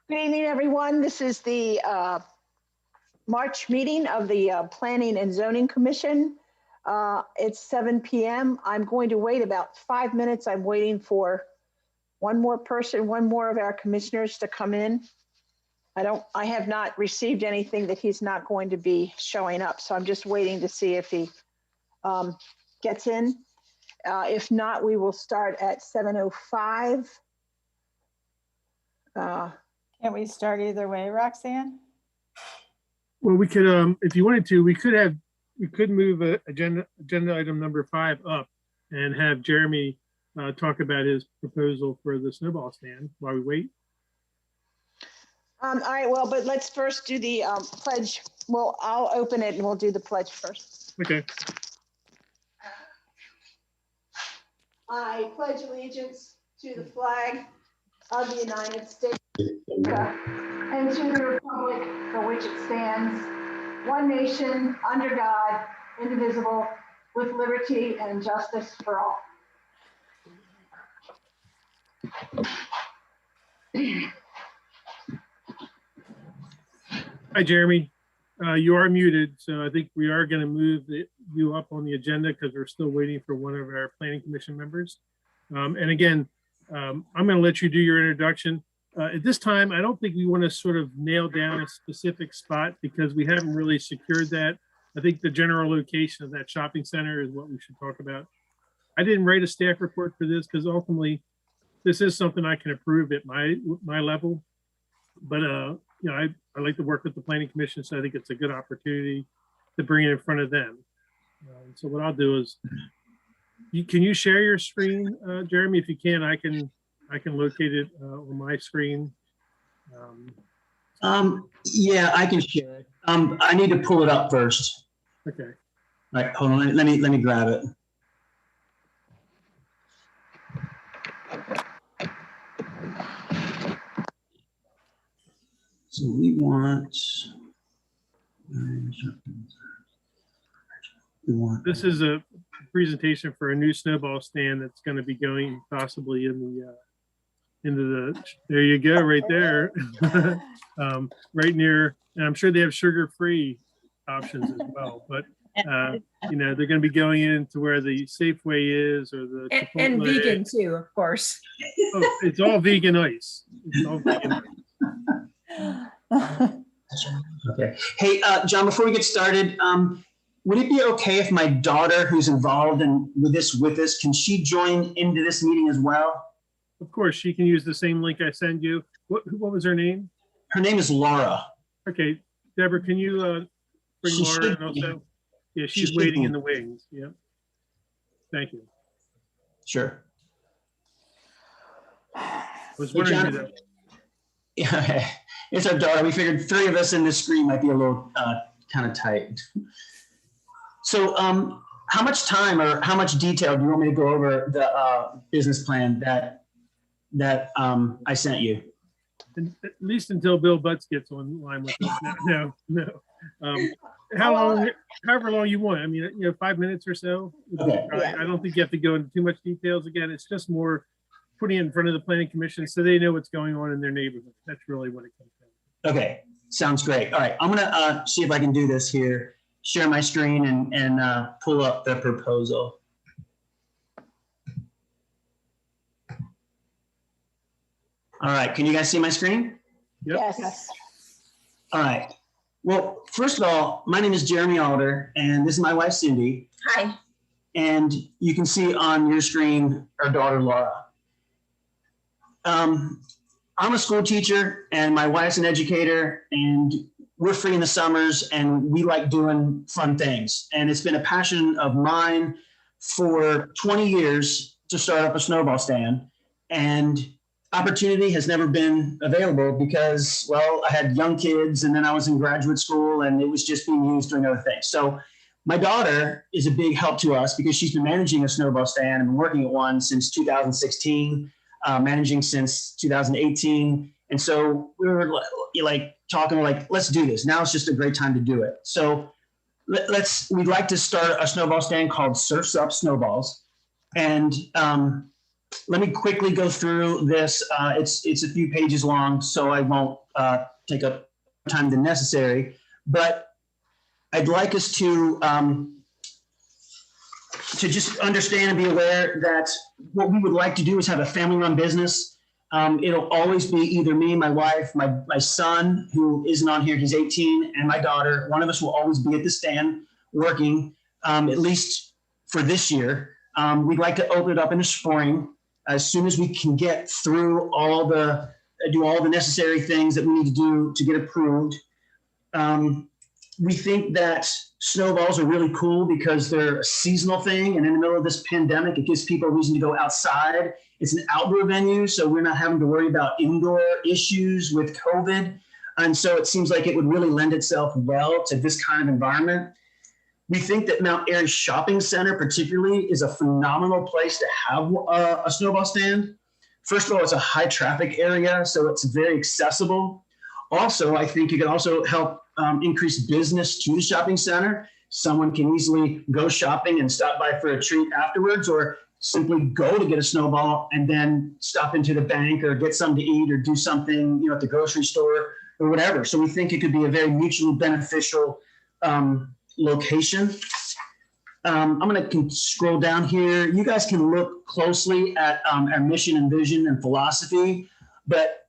Good evening, everyone. This is the March meeting of the Planning and Zoning Commission. It's 7 p.m. I'm going to wait about 5 minutes. I'm waiting for one more person, one more of our commissioners to come in. I have not received anything that he's not going to be showing up. So I'm just waiting to see if he gets in. If not, we will start at 7:05. Can't we start either way, Roxanne? Well, we could, if you wanted to, we could move agenda item number 5 up and have Jeremy talk about his proposal for the snowball stand while we wait. All right, well, but let's first do the pledge. Well, I'll open it and we'll do the pledge first. Okay. I pledge allegiance to the flag of the United States and to the republic for which it stands, one nation, under God, indivisible, with liberty and justice for all. Hi, Jeremy. You are muted, so I think we are going to move you up on the agenda because we're still waiting for one of our planning commission members. And again, I'm going to let you do your introduction. At this time, I don't think we want to sort of nail down a specific spot because we haven't really secured that. I think the general location of that shopping center is what we should talk about. I didn't write a staff report for this because ultimately this is something I can approve at my level. But you know, I like to work with the planning commission, so I think it's a good opportunity to bring it in front of them. So what I'll do is, can you share your screen, Jeremy? If you can, I can locate it on my screen. Yeah, I can share it. I need to pull it up first. Okay. All right, hold on. Let me grab it. So we want. This is a presentation for a new snowball stand that's going to be going possibly in the into the. There you go, right there, right near. And I'm sure they have sugar-free options as well. But you know, they're going to be going into where the Safeway is, or the and vegan too, of course. Oh, it's all vegan ice. It's all vegan ice. Okay. Hey, John, before we get started, would it be okay if my daughter, who's involved with us, can she join into this meeting as well? Of course, she can use the same link I send you. What was her name? Her name is Laura. Okay, Deborah, can you bring Laura in also? Yeah, she's waiting in the wings. Yeah. Thank you. Sure. I was wondering who that. Yeah, it's our daughter. We figured 3 of us in this screen might be a little kind of tight. So how much time or how much detail do you want me to go over the business plan that I sent you? At least until Bill Butts gets online with us. No. However long you want. I mean, you know, 5 minutes or so. Okay. I don't think you have to go into too much details. Again, it's just more putting it in front of the planning commission so they know what's going on in their neighborhood. That's really what it comes down to. Okay, sounds great. All right, I'm gonna see if I can do this here. Share my screen and pull up the proposal. All right, can you guys see my screen? Yep. Yes. All right. Well, first of all, my name is Jeremy Alder, and this is my wife, Cindy. Hi. And you can see on your screen our daughter, Laura. I'm a school teacher, and my wife's an educator, and we're free in the summers, and we like doing fun things. And it's been a passion of mine for 20 years to start up a snowball stand. And opportunity has never been available because, well, I had young kids, and then I was in graduate school, and it was just being used doing other things. So my daughter is a big help to us because she's been managing a snowball stand and been working at one since 2016, managing since 2018. And so we were like talking like, let's do this. Now it's just a great time to do it. So we'd like to start a snowball stand called Surfs Up Snowballs. And let me quickly go through this. It's a few pages long, so I won't take up time than necessary. But I'd like us to just understand and be aware that what we would like to do is have a family-run business. It'll always be either me, my wife, my son, who isn't on here, he's 18, and my daughter. One of us will always be at the stand working, at least for this year. We'd like to open it up in the spring as soon as we can get through do all the necessary things that we need to do to get approved. We think that snowballs are really cool because they're a seasonal thing. And in the middle of this pandemic, it gives people a reason to go outside. It's an outdoor venue, so we're not having to worry about indoor issues with COVID. And so it seems like it would really lend itself well to this kind of environment. We think that Mount Airy Shopping Center particularly is a phenomenal place to have a snowball stand. First of all, it's a high traffic area, so it's very accessible. Also, I think it can also help increase business to the shopping center. Someone can easily go shopping and stop by for a treat afterwards, or simply go to get a snowball and then stop into the bank or get something to eat or do something, at the grocery store or whatever. So we think it could be a very mutually beneficial location. I'm going to scroll down here. You guys can look closely at our mission and vision and philosophy, but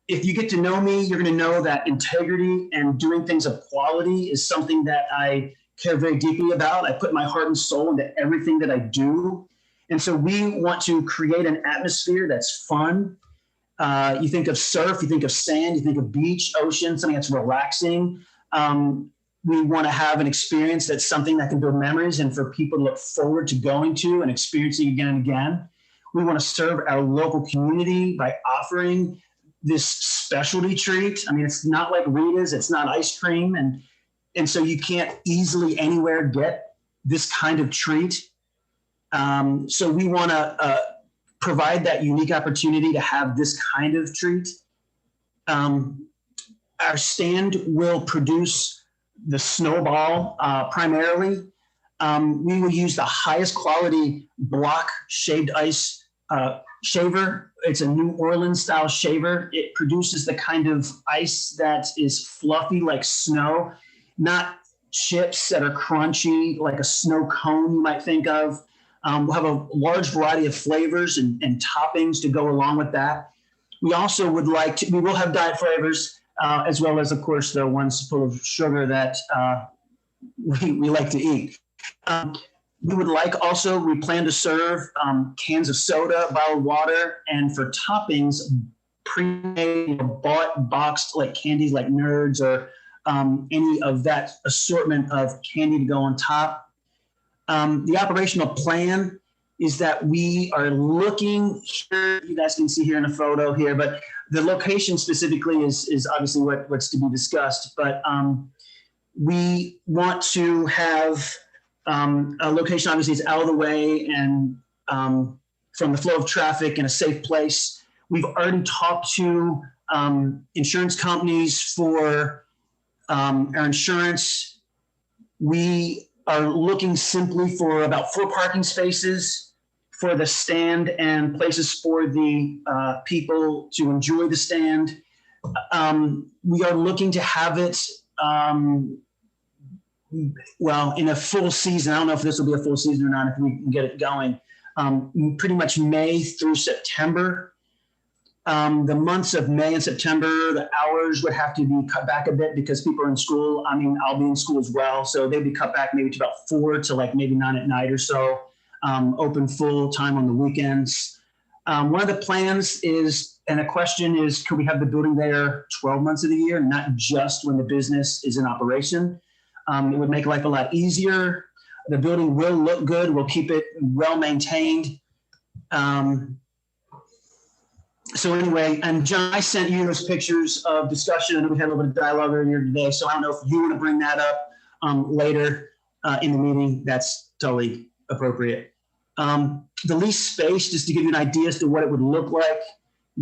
if you get to know me, you're going to know that integrity and doing things of quality is something that I care very deeply about. I put my heart and soul into everything that I do. And so we want to create an atmosphere that's fun. You think of surf, you think of sand, you think of beach, ocean, something that's relaxing. We want to have an experience that's something that can build memories and for people to look forward to going to and experiencing again and again. We want to serve our local community by offering this specialty treat. I mean, it's not like Rita's, it's not ice cream. And so you can't easily anywhere get this kind of treat. So we want to provide that unique opportunity to have this kind of treat. Our stand will produce the Snowball primarily. We will use the highest quality block shaved ice shaver. It's a New Orleans style shaver. It produces the kind of ice that is fluffy like snow, not chips that are crunchy like a snow cone you might think of. We'll have a large variety of flavors and toppings to go along with that. We also we will have diet flavors, as well as, of course, the ones full of sugar that we like to eat. We plan to serve cans of soda, bottled water, and for toppings, pre-made, bought, boxed like candies like Nerds or any of that assortment of candy to go on top. The operational plan is that we are looking here, you guys can see here in a photo here, but the location specifically is obviously what's to be discussed, but we want to have a location obviously is out of the way and from the flow of traffic in a safe place. We've already talked to insurance companies for our insurance. We are looking simply for about 4 parking spaces for the stand and places for the people to enjoy the stand. We are looking to have it, in a full season. I don't know if this will be a full season or not, if we can get it going. Pretty much May through September. The months of May and September, the hours would have to be cut back a bit because people are in school. I mean, I'll be in school as well. So they'd be cut back maybe to about 4 to like maybe 9 at night or so. Open full time on the weekends. One of the plans is, and the question is, could we have the building there 12 months of the year, not just when the business is in operation? It would make life a lot easier. The building will look good. We'll keep it well maintained. So anyway, and John, I sent you those pictures of discussion, and we had a little bit of dialogue earlier today. So I don't know if you want to bring that up later in the meeting. That's totally appropriate. The lease space, just to give you an idea as to what it would look like.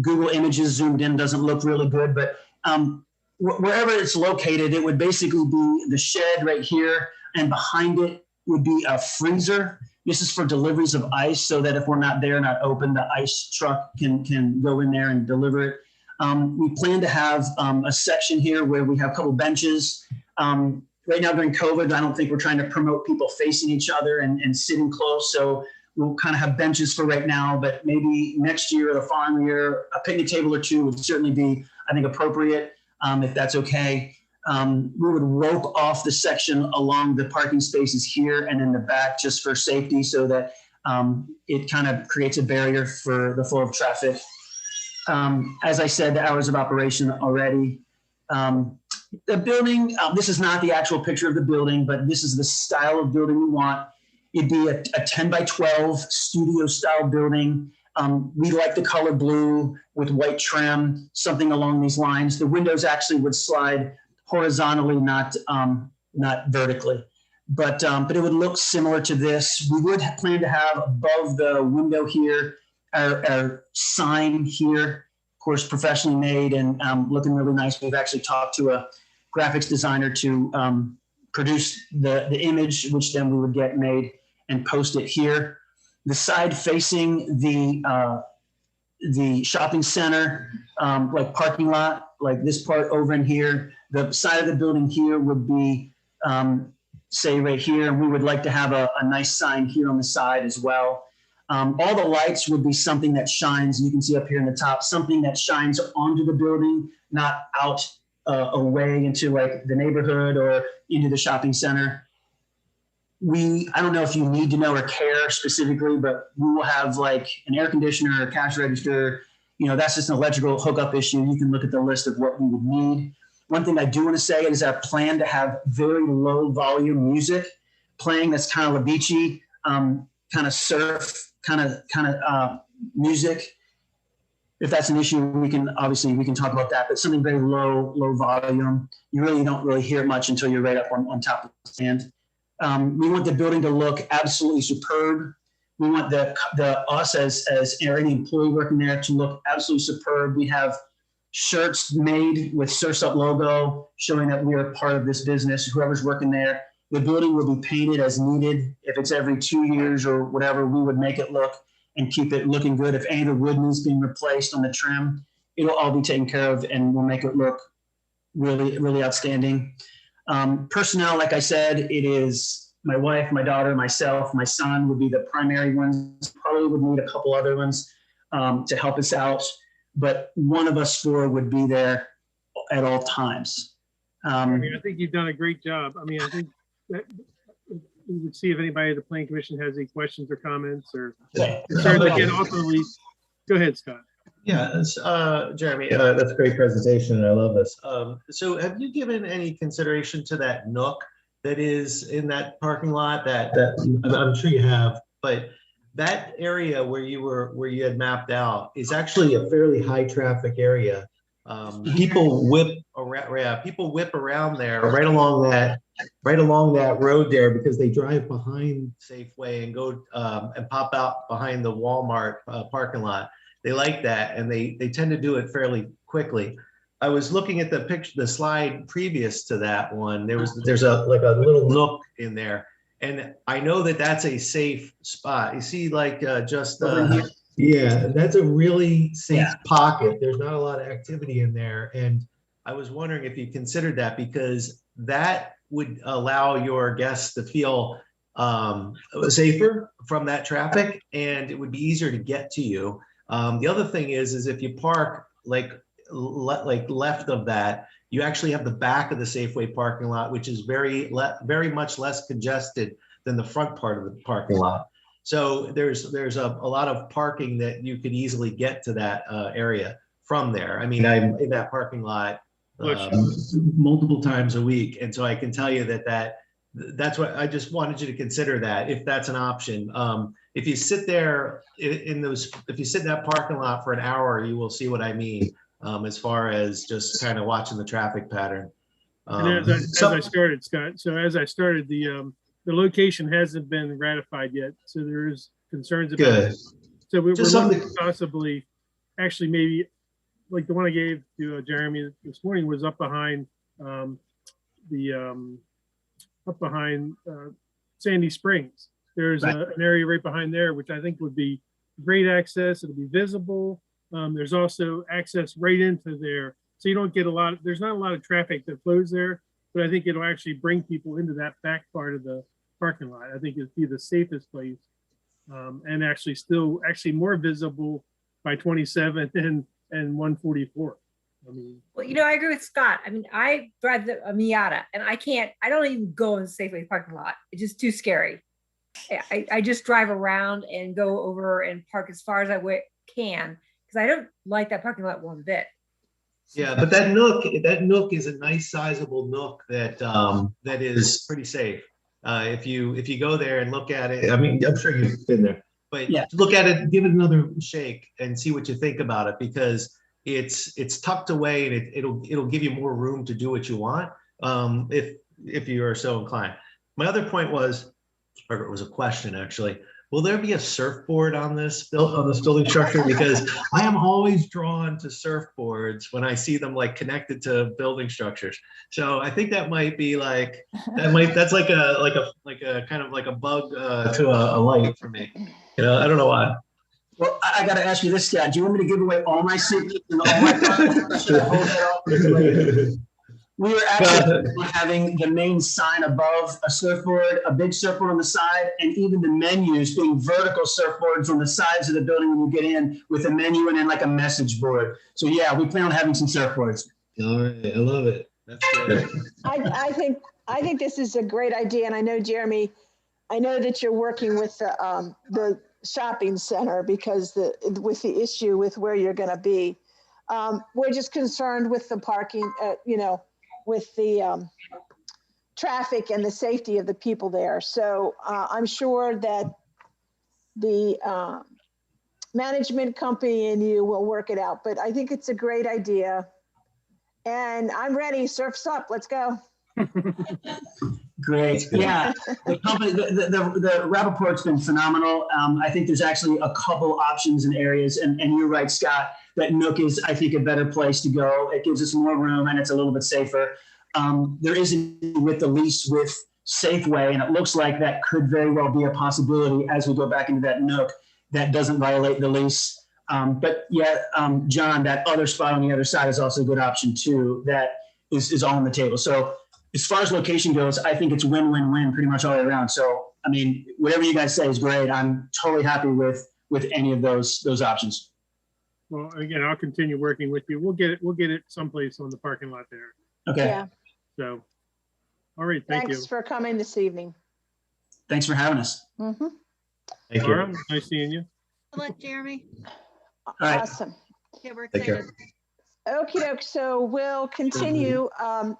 Google Images zoomed in doesn't look really good, but wherever it's located, it would basically be the shed right here, and behind it would be a freezer. This is for deliveries of ice so that if we're not there, not open, the ice truck can go in there and deliver it. We plan to have a section here where we have a couple benches. Right now during COVID, I don't think we're trying to promote people facing each other and sitting close. So we'll kind of have benches for right now, but maybe next year or the following year, a picnic table or two would certainly be, I think, appropriate, if that's okay. We would rope off the section along the parking spaces here and in the back just for safety so that it kind of creates a barrier for the flow of traffic. As I said, the hours of operation already. The building, this is not the actual picture of the building, but this is the style of building we want. It'd be a 10 by 12 studio style building. We like the color blue with white trim, something along these lines. The windows actually would slide horizontally, not vertically, but it would look similar to this. We would plan to have above the window here, our sign here, of course, professionally made and looking really nice. We've actually talked to a graphics designer to produce the image, which then we would get made and post it here. The side facing the shopping center, like parking lot, like this part over in here, the side of the building here would be, say right here, and we would like to have a nice sign here on the side as well. All the lights would be something that shines, you can see up here in the top, something that shines onto the building, not out away into like the neighborhood or into the shopping center. I don't know if you need to know or care specifically, but we will have like an air conditioner, a cash register. You know, that's just an electrical hookup issue. You can look at the list of what we would need. One thing I do want to say is I plan to have very low volume music playing that's kind of beachy, kind of surf, kind of music. If that's an issue, we can talk about that, but something very low volume. You really don't hear it much until you're right up on top of the stand. We want the building to look absolutely superb. We want us as any employee working there to look absolutely superb. We have shirts made with Surf's Up logo showing that we are part of this business, whoever's working there. The building will be painted as needed. If it's every 2 years or whatever, we would make it look and keep it looking good. If any of the wood needs being replaced on the trim, it'll all be taken care of and we'll make it look really, really outstanding. Personnel, like I said, it is my wife, my daughter, myself, my son would be the primary ones. Probably would need a couple other ones to help us out, but one of us four would be there at all times. I think you've done a great job. I think that we would see if anybody at the Planning Commission has any questions or comments or concerns. Again, ultimately, go ahead, Scott. Yeah, Jeremy, that's a great presentation and I love this. So have you given any consideration to that nook that is in that parking lot that I'm sure you have, but that area where you had mapped out is actually a fairly high traffic area. People whip around there right along that road there because they drive behind Safeway and go and pop out behind the Walmart parking lot. They like that, and they tend to do it fairly quickly. I was looking at the slide previous to that one. There's a little nook in there, and I know that that's a safe spot. You see, like yeah, that's a really safe pocket. There's not a lot of activity in there, and I was wondering if you considered that because that would allow your guests to feel safer from that traffic, and it would be easier to get to you. The other thing is if you park like left of that, you actually have the back of the Safeway parking lot, which is very much less congested than the front part of the parking lot. So there's a lot of parking that you could easily get to that area from there. I'm in that parking lot multiple times a week, and so I can tell you that's what I just wanted you to consider that if that's an option. If you sit there if you sit in that parking lot for an hour, you will see what I mean as far as just kind of watching the traffic pattern. And as I started, Scott, the location hasn't been ratified yet, so there's concerns about it. So we're looking possibly, actually maybe like the one I gave to Jeremy this morning was up behind Sandy Springs. There's Right. an area right behind there, which I think would be great access. It'll be visible. There's also access right into there. So you don't get there's not a lot of traffic that flows there, but I think it'll actually bring people into that back part of the parking lot. I think it'd be the safest place. And actually more visible by 27th and 144. I mean, Well, I agree with Scott. I mean, I drive a Miata and I don't even go in the Safeway parking lot. It's just too scary. I just drive around and go over and park as far as I can because I don't like that parking lot one bit. Yeah, but that nook is a nice sizable nook that is pretty safe. If you go there and look at it, I mean, I'm sure you've been there, but Yeah. look at it, give it another shake and see what you think about it, because it's tucked away and it'll give you more room to do what you want, if you are so inclined. My other point was, or it was a question actually, will there be a surfboard on this building structure? Because I am always drawn to surfboards when I see them like connected to building structures. So I think that might be that's like a kind of like a bug to a light for me. I don't know why. Well, I got to ask you this, Scott. Do you want me to give away all my secrets and all my products? Should I hold that off until later? We were actually having the main sign above a surfboard, a big surfboard on the side, and even the menus being vertical surfboards on the sides of the building when you get in with a menu and then like a message board. So yeah, we plan on having some surfboards. All right, I love it. That's good. I think this is a great idea. And I know, Jeremy, I know that you're working with the shopping center because with the issue with where you're going to be. We're just concerned with the parking, with the traffic and the safety of the people there. So I'm sure that the management company and you will work it out, but I think it's a great idea. And I'm ready, surf's up, let's go. Great. Yeah, the company, the Rappaport's been phenomenal. I think there's actually a couple options in areas, and you're right, Scott, that Nook is, I think, a better place to go. It gives us more room and it's a little bit safer. There isn't with the lease with Safeway, and it looks like that could very well be a possibility as we go back into that Nook that doesn't violate the lease. But yeah, John, that other spot on the other side is also a good option too. That is all on the table. So as far as location goes, I think it's win-win-win pretty much all the way around. So, I mean, whatever you guys say is great. I'm totally happy with any of those options. well, again, I'll continue working with you. We'll get it someplace on the parking lot there. Okay. Yeah, So, all right, thank you. thanks for coming this evening. Thanks for having us. Mhm. Thank Laura, you. nice seeing you. Good luck, Jeremy. right. Awesome. Yeah, we're Take care. excited. Okey doke, so we'll continue.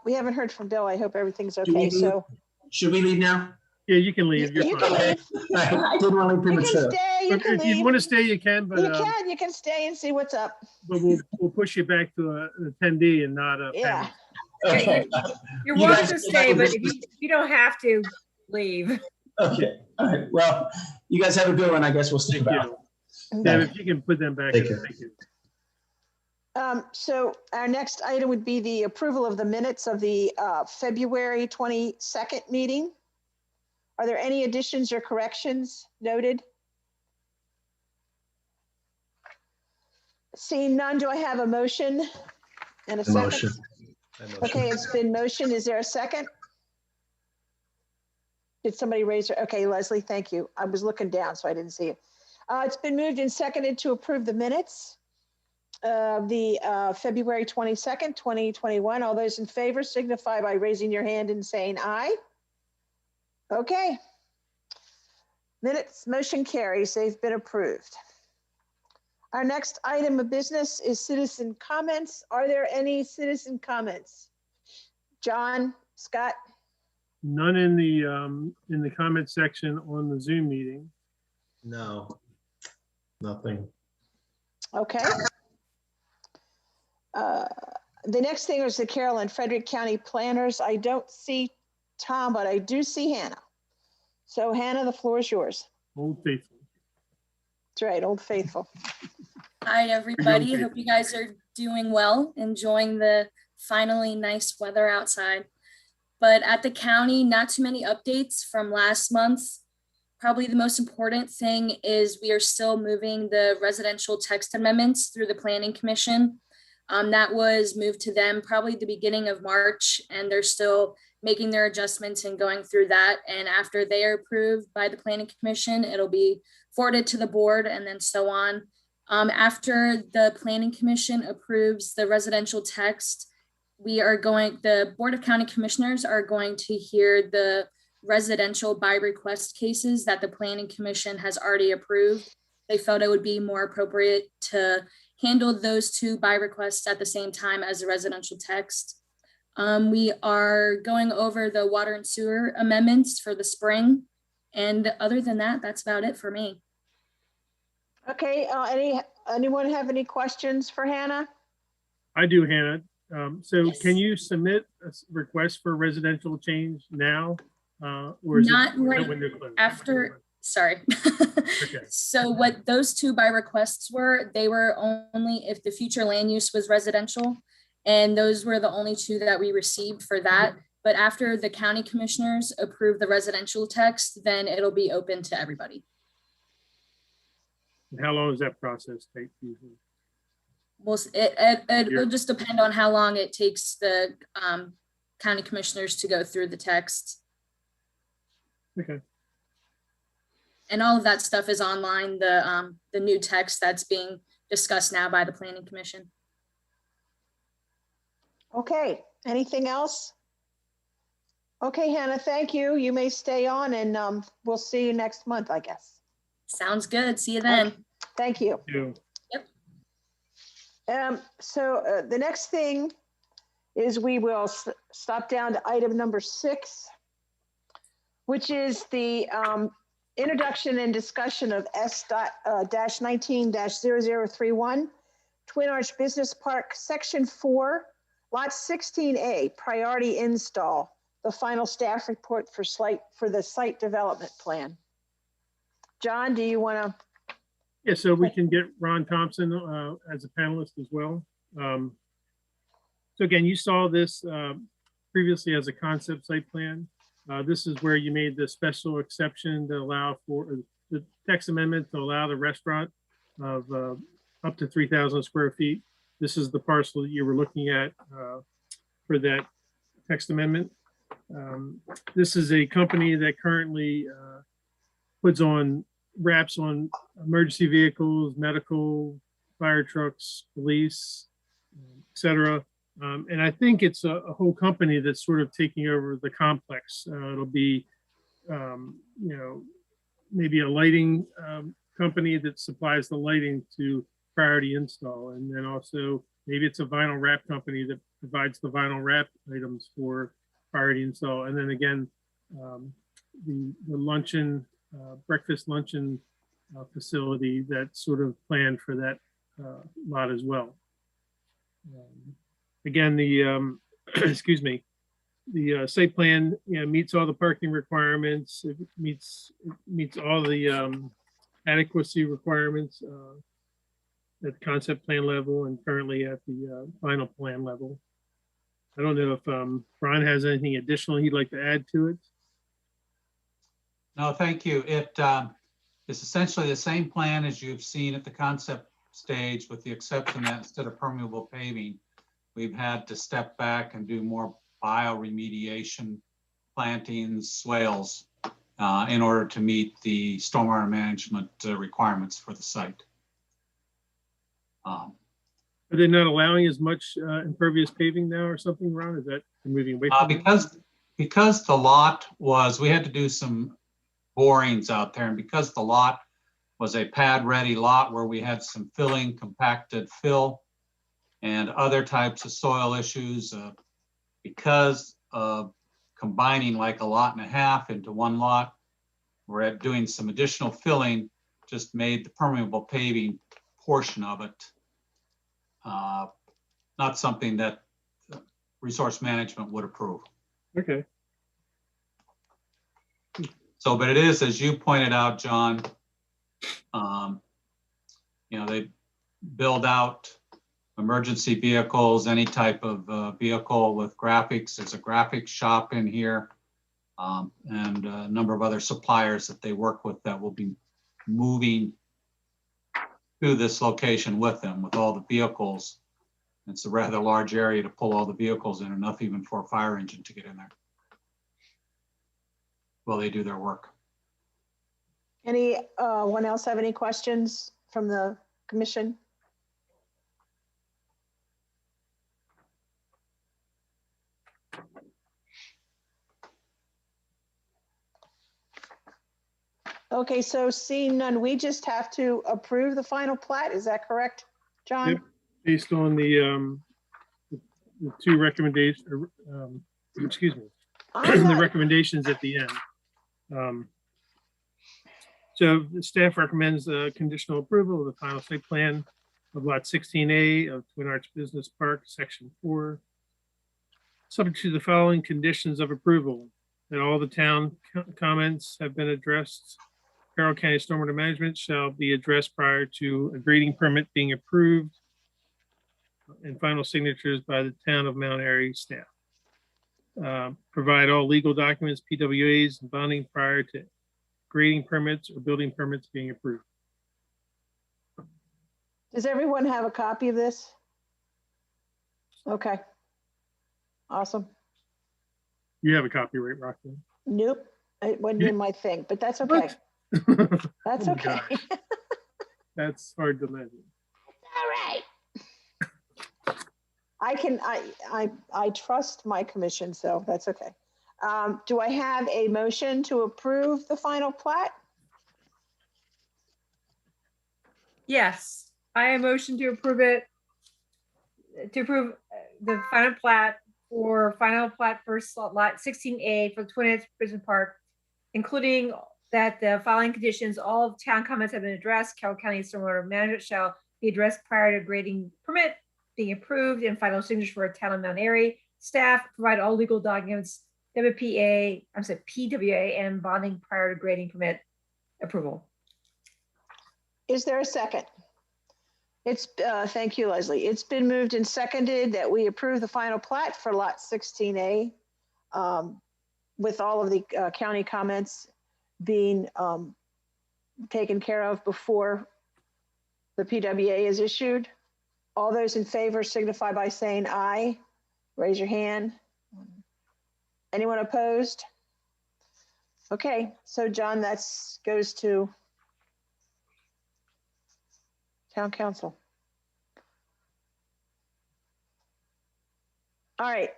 We haven't heard from Bill. I hope everything's okay, so. Should we leave now? Yeah, you can leave. You're You can fine. leave. All right. Didn't want to leave You premature. can stay, you But can if you leave. want to stay, you can, but You can stay and see what's up. we'll push you back to an attendee and not a. Yeah. Okay. You're You welcome guys- to stay, but if you don't have to, leave. Okay. All right. Well, you guys have a good one. I guess we'll stick Thank around. you. Yeah, if you can put them back. Take in, care. Thank you. So our next item would be the approval of the minutes of the February 22nd meeting. Are there any additions or corrections noted? Seeing none, do I have a motion and a second? Motion. Okay, it's been motion. Is there a second? Did somebody raise her? Okay, Leslie, thank you. I was looking down, so I didn't see it. It's been moved and seconded to approve the minutes of the February 22nd, 2021. All those in favor signify by raising your hand and saying aye. Okay. Minutes, motion carries. They've been approved. Our next item of business is citizen comments. Are there any citizen comments? John, Scott? None in the comment section on the Zoom meeting. No, nothing. Okay. The next thing is the Carroll and Frederick County planners. I don't see Tom, but I do see Hannah. So Hannah, the floor is yours. Old faithful. That's right, Old Faithful. Hi, everybody. Hope you guys are doing well, enjoying the finally nice weather outside. But at the county, not too many updates from last month. probably the most important thing is we are still moving the residential text amendments through the Planning Commission. That was moved to them probably the beginning of March, and they're still making their adjustments and going through that. And after they are approved by the Planning Commission, it'll be forwarded to the board and then so on. After the Planning Commission approves the residential text, the Board of County Commissioners are going to hear the residential by request cases that the Planning Commission has already approved. They felt it would be more appropriate to handle those two by requests at the same time as the residential text. We are going over the water and sewer amendments for the spring. And other than that, that's about it for me. Okay, anyone have any questions for Hannah? I do, Hannah. So can you submit a request for residential change now? Or is Not it right when they're closed? after, sorry. Okay. So what those two by requests were, they were only if the future land use was residential. And those were the only two that we received for that. But after the county commissioners approve the residential text, then it'll be open to everybody. And how long does that process take usually? Well, it will just depend on how long it takes the county commissioners to go through the text. Okay. And all of that stuff is online, the new text that's being discussed now by the Planning Commission. Okay, anything else? Okay, Hannah, thank you. You may stay on and we'll see you next month, I guess. Sounds good. See you then. Okay, thank you. You. So the next thing is we will stop down to item number 6, which is the introduction and discussion of S-19-0031, Twin Arch Business Park, Section 4, Lot 16A, priority install, the final staff report for the site development plan. John, do you want to? Yeah, so we can get Ron Thompson as a panelist as well. So again, you saw this previously as a concept site plan. This is where you made the special exception to allow for the text amendment to allow the restaurant of up to 3,000 square feet. This is the parcel that you were looking at for that text amendment. This is a company that currently puts on wraps on emergency vehicles, medical, fire trucks, police, etc. And I think it's a whole company that's sort of taking over the complex. It'll be, maybe a lighting company that supplies the lighting to priority install. And then also maybe it's a vinyl wrap company that provides the vinyl wrap items for priority install. And then again, the luncheon, breakfast luncheon facility that's sort of planned for that lot as well. Again, the excuse me, the site plan meets all the parking requirements. It meets all the adequacy requirements at the concept plan level and currently at the final plan level. I don't know if Ron has anything additional he'd like to add to it. No, thank you. It is essentially the same plan as you've seen at the concept stage, with the exception that instead of permeable paving, we've had to step back and do more bioremediation, plantings, swales, in order to meet the stormwater management requirements for the site. Are they not allowing as much impervious paving now or something, Ron? Is that moving away from because the lot was, we had to do some borings out there, and because the lot was a pad ready lot where we had some filling, compacted fill, and other types of soil issues, because of combining like a lot and a half into one lot, we're at doing some additional filling, just made the permeable paving portion of it not something that resource management would approve. Okay. So, but it is, as you pointed out, John, they build out emergency vehicles, any type of vehicle with graphics. There's a graphics shop in here. and a number of other suppliers that they work with that will be moving to this location with them, with all the vehicles. It's a rather large area to pull all the vehicles in, enough even for a fire engine to get in there while they do their work. Anyone else have any questions from the commission? Okay, so seeing none, we just have to approve the final plat. Is that correct, John? Yep. Based on the two recommendations, excuse me, the recommendations at the end. So the staff recommends conditional approval of the final site plan of lot 16A of Twin Arch Business Park, section 4. Subject to the following conditions of approval: that all the town comments have been addressed. Carroll County Stormwater Management shall be addressed prior to a grading permit being approved, and final signatures by the town of Mount Airy staff. Provide all legal documents, PWAs, and bonding prior to grading permits or building permits being approved. Does everyone have a copy of this? Okay. Awesome. You have a copyright, Roxanne? Nope, it wasn't in my thing, but that's okay. What? That's Oh my okay. gosh. That's hard to imagine. All right. I trust my commission, so that's okay. Do I have a motion to approve the final plat? Yes, I motion to approve it, to approve the final plat for lot 16A for the Twin Arch Business Park, including that the following conditions: all of town comments have been addressed. Carroll County Stormwater Management shall be addressed prior to grading permit being approved, and final signature for a town of Mount Airy. Staff provide all legal documents, PWA and bonding prior to grading permit approval. Is there a second? Thank you, Leslie. It's been moved and seconded that we approve the final plat for lot 16A with all of the county comments being taken care of before the PWA is issued. All those in favor signify by saying aye. Raise your hand. Anyone opposed? Okay, so John, that goes to Town Council. All right.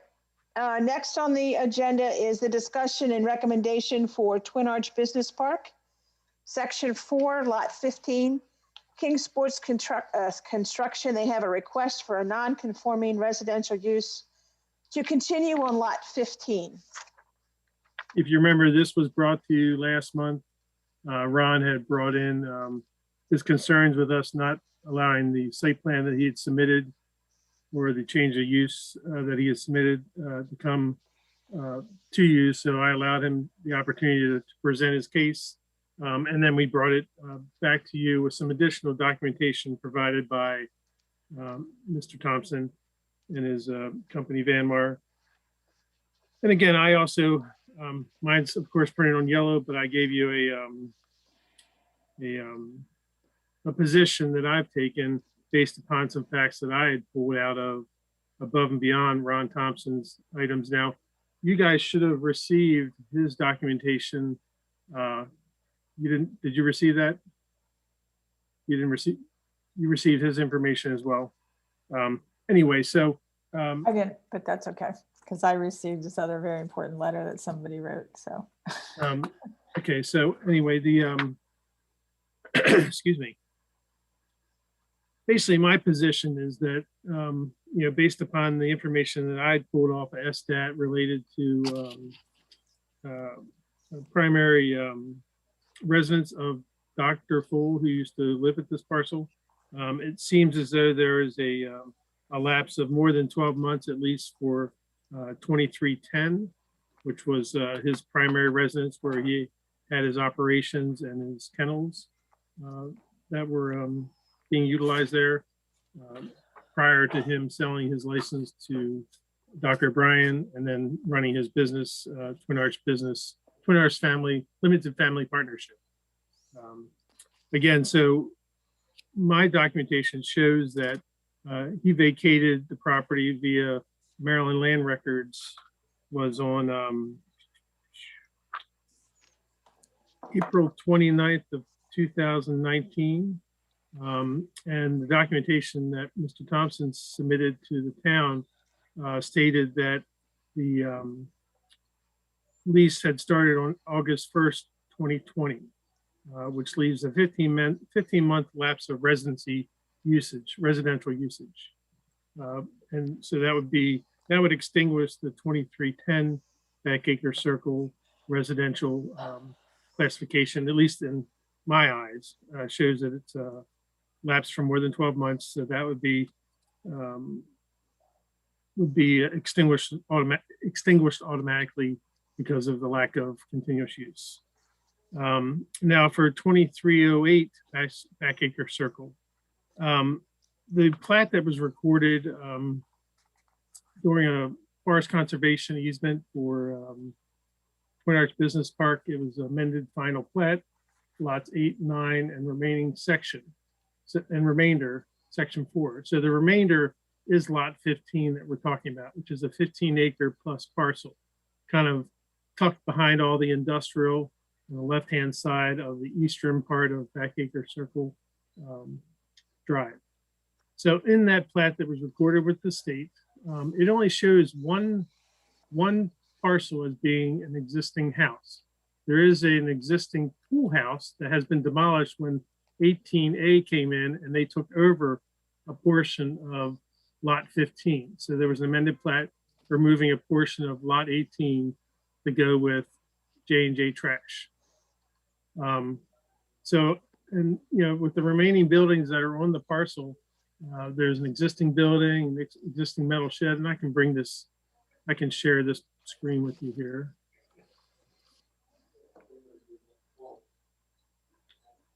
Next on the agenda is the discussion and recommendation for Twin Arch Business Park, section 4, lot 15. King Sports Construction, they have a request for a non-conforming residential use to continue on lot 15. If you remember, this was brought to you last month. Ron had brought in his concerns with us not allowing the site plan that he had submitted or the change of use that he had submitted to come to you. So I allowed him the opportunity to present his case. And then we brought it back to you with some additional documentation provided by Mr. Thompson and his company Vanmar. And again, I also, mine's of course printed on yellow, but I gave you a position that I've taken based upon some facts that I had pulled out of above and beyond Ron Thompson's items. Now, you guys should have received his documentation. You didn't, did you receive that? You didn't receive, you received his information as well. Anyway, so. I didn't, but that's okay, because I received this other very important letter that somebody wrote, so. Okay, so anyway, the, excuse me. Basically, my position is that, you know, based upon the information that I pulled off of SDAT related to primary residents of Dr. Full who used to live at this parcel, it seems as though there is a lapse of more than 12 months, at least for 2310, which was his primary residence where he had his operations and his kennels that were being utilized there prior to him selling his license to Dr. Brian, and then running his business, Twin Arts Family, Limited Family Partnership. Again, so my documentation shows that he vacated the property via Maryland Land Records was on April 29th of 2019. And the documentation that Mr. Thompson submitted to the town stated that the lease had started on August 1st, 2020, which leaves a 15-month lapse of residential usage. And so that would extinguish the 2310 Backacre Circle residential classification, at least in my eyes, shows that it's lapsed for more than 12 months. So that would be extinguished automatically because of the lack of continuous use. Now for 2308 Backacre Circle, the plat that was recorded during a forest conservation easement for Twin Arts Business Park, it was amended final plat, lots 8, 9, and remainder, section 4. So the remainder is lot 15 that we're talking about, which is a 15-acre plus parcel, kind of tucked behind all the industrial on the left-hand side of the eastern part of Backacre Circle Drive. So in that plat that was recorded with the state, it only shows one parcel as being an existing house. There is an existing pool house that has been demolished when 18A came in and they took over a portion of lot 15. So there was an amended plat removing a portion of lot 18 to go with J&J Trash. So, and you know, with the remaining buildings that are on the parcel, there's an existing building, an existing metal shed, and I can share this screen with you here.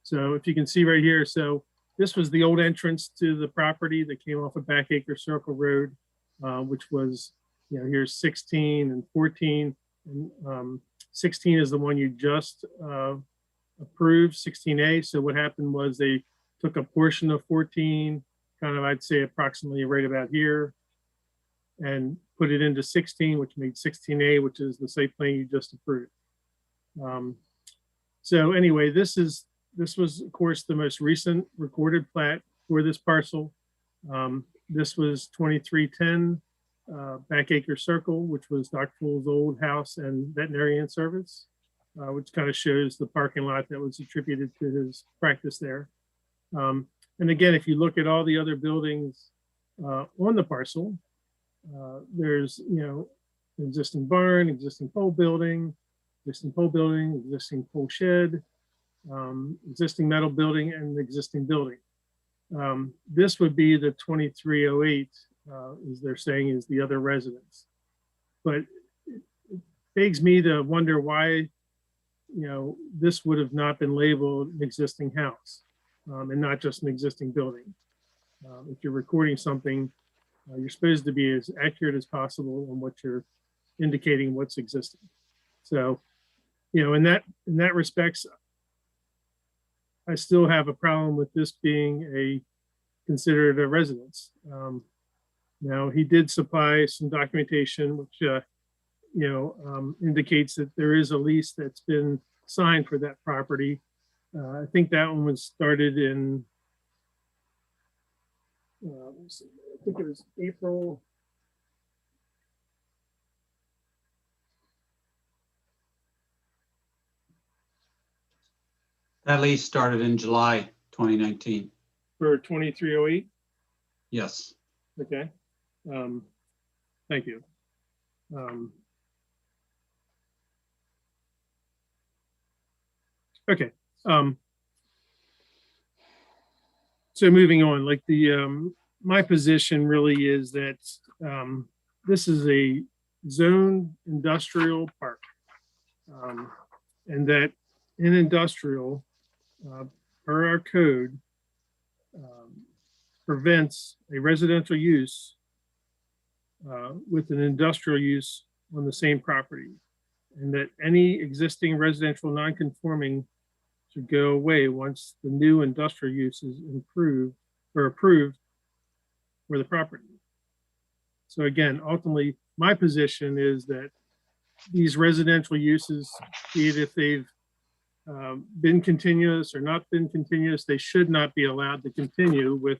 So if you can see right here, so this was the old entrance to the property that came off of Backacre Circle Road, which was, you know, here's 16 and 14. And 16 is the one you just approved, 16A. So what happened was they took a portion of 14, kind of, I'd say approximately right about here, and put it into 16, which made 16A, which is the site plan you just approved. So anyway, this was, of course, the most recent recorded plat for this parcel. This was 2310 Backacre Circle, which was Dr. Foole's old house and veterinarian service, which kind of shows the parking lot that was attributed to his practice there. And again, if you look at all the other buildings on the parcel, there's, you know, existing barn, existing pole building, existing pole shed, existing metal building, and existing building. This would be the 2308, as they're saying, is the other residence. But it begs me to wonder why, you know, this would have not been labeled an existing house and not just an existing building. If you're recording something, you're supposed to be as accurate as possible on what you're indicating what's existing. So, you know, in that respects, I still have a problem with this being considered a residence. Now, he did supply some documentation, which, you know, indicates that there is a lease that's been signed for that property. I think that one was started in, let's see, I think it was April. That lease started in July 2019. For 2308? Yes. Okay. Thank you. Okay. So moving on, like my position really is that this is a zone industrial park, and that in industrial, per our code, prevents a residential use with an industrial use on the same property, and that any existing residential non-conforming should go away once the new industrial use is improved or approved for the property. So again, ultimately, my position is that these residential uses, be it if they've been continuous or not been continuous, they should not be allowed to continue with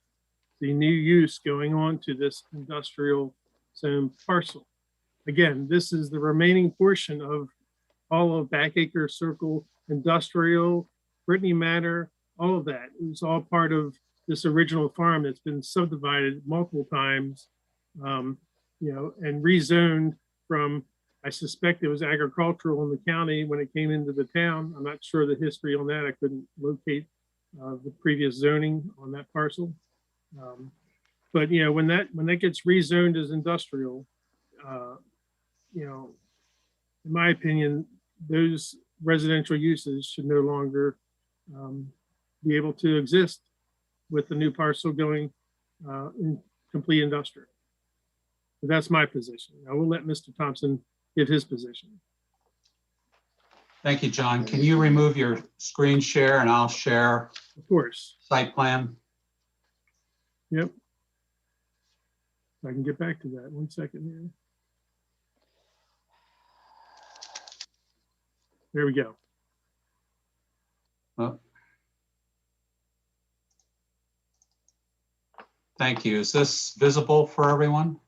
the new use going on to this industrial zone parcel. Again, this is the remaining portion of all of Backacre Circle Industrial, Brittany Manor, all of that. It was all part of this original farm that's been subdivided multiple times, you know, and rezoned from, I suspect it was agricultural in the county when it came into the town. I'm not sure the history on that. I couldn't locate the previous zoning on that parcel. But you know, when that gets rezoned as industrial, you know, in my opinion, those residential uses should no longer be able to exist with the new parcel going in complete industrial. But that's my position. I will let Mr. Thompson give his position. Thank you, John. Can you remove your screen share and I'll share Of course. site plan? Yep. I can get back to that. 1 second here. There we go. Oh. Thank you. Is this visible for everyone?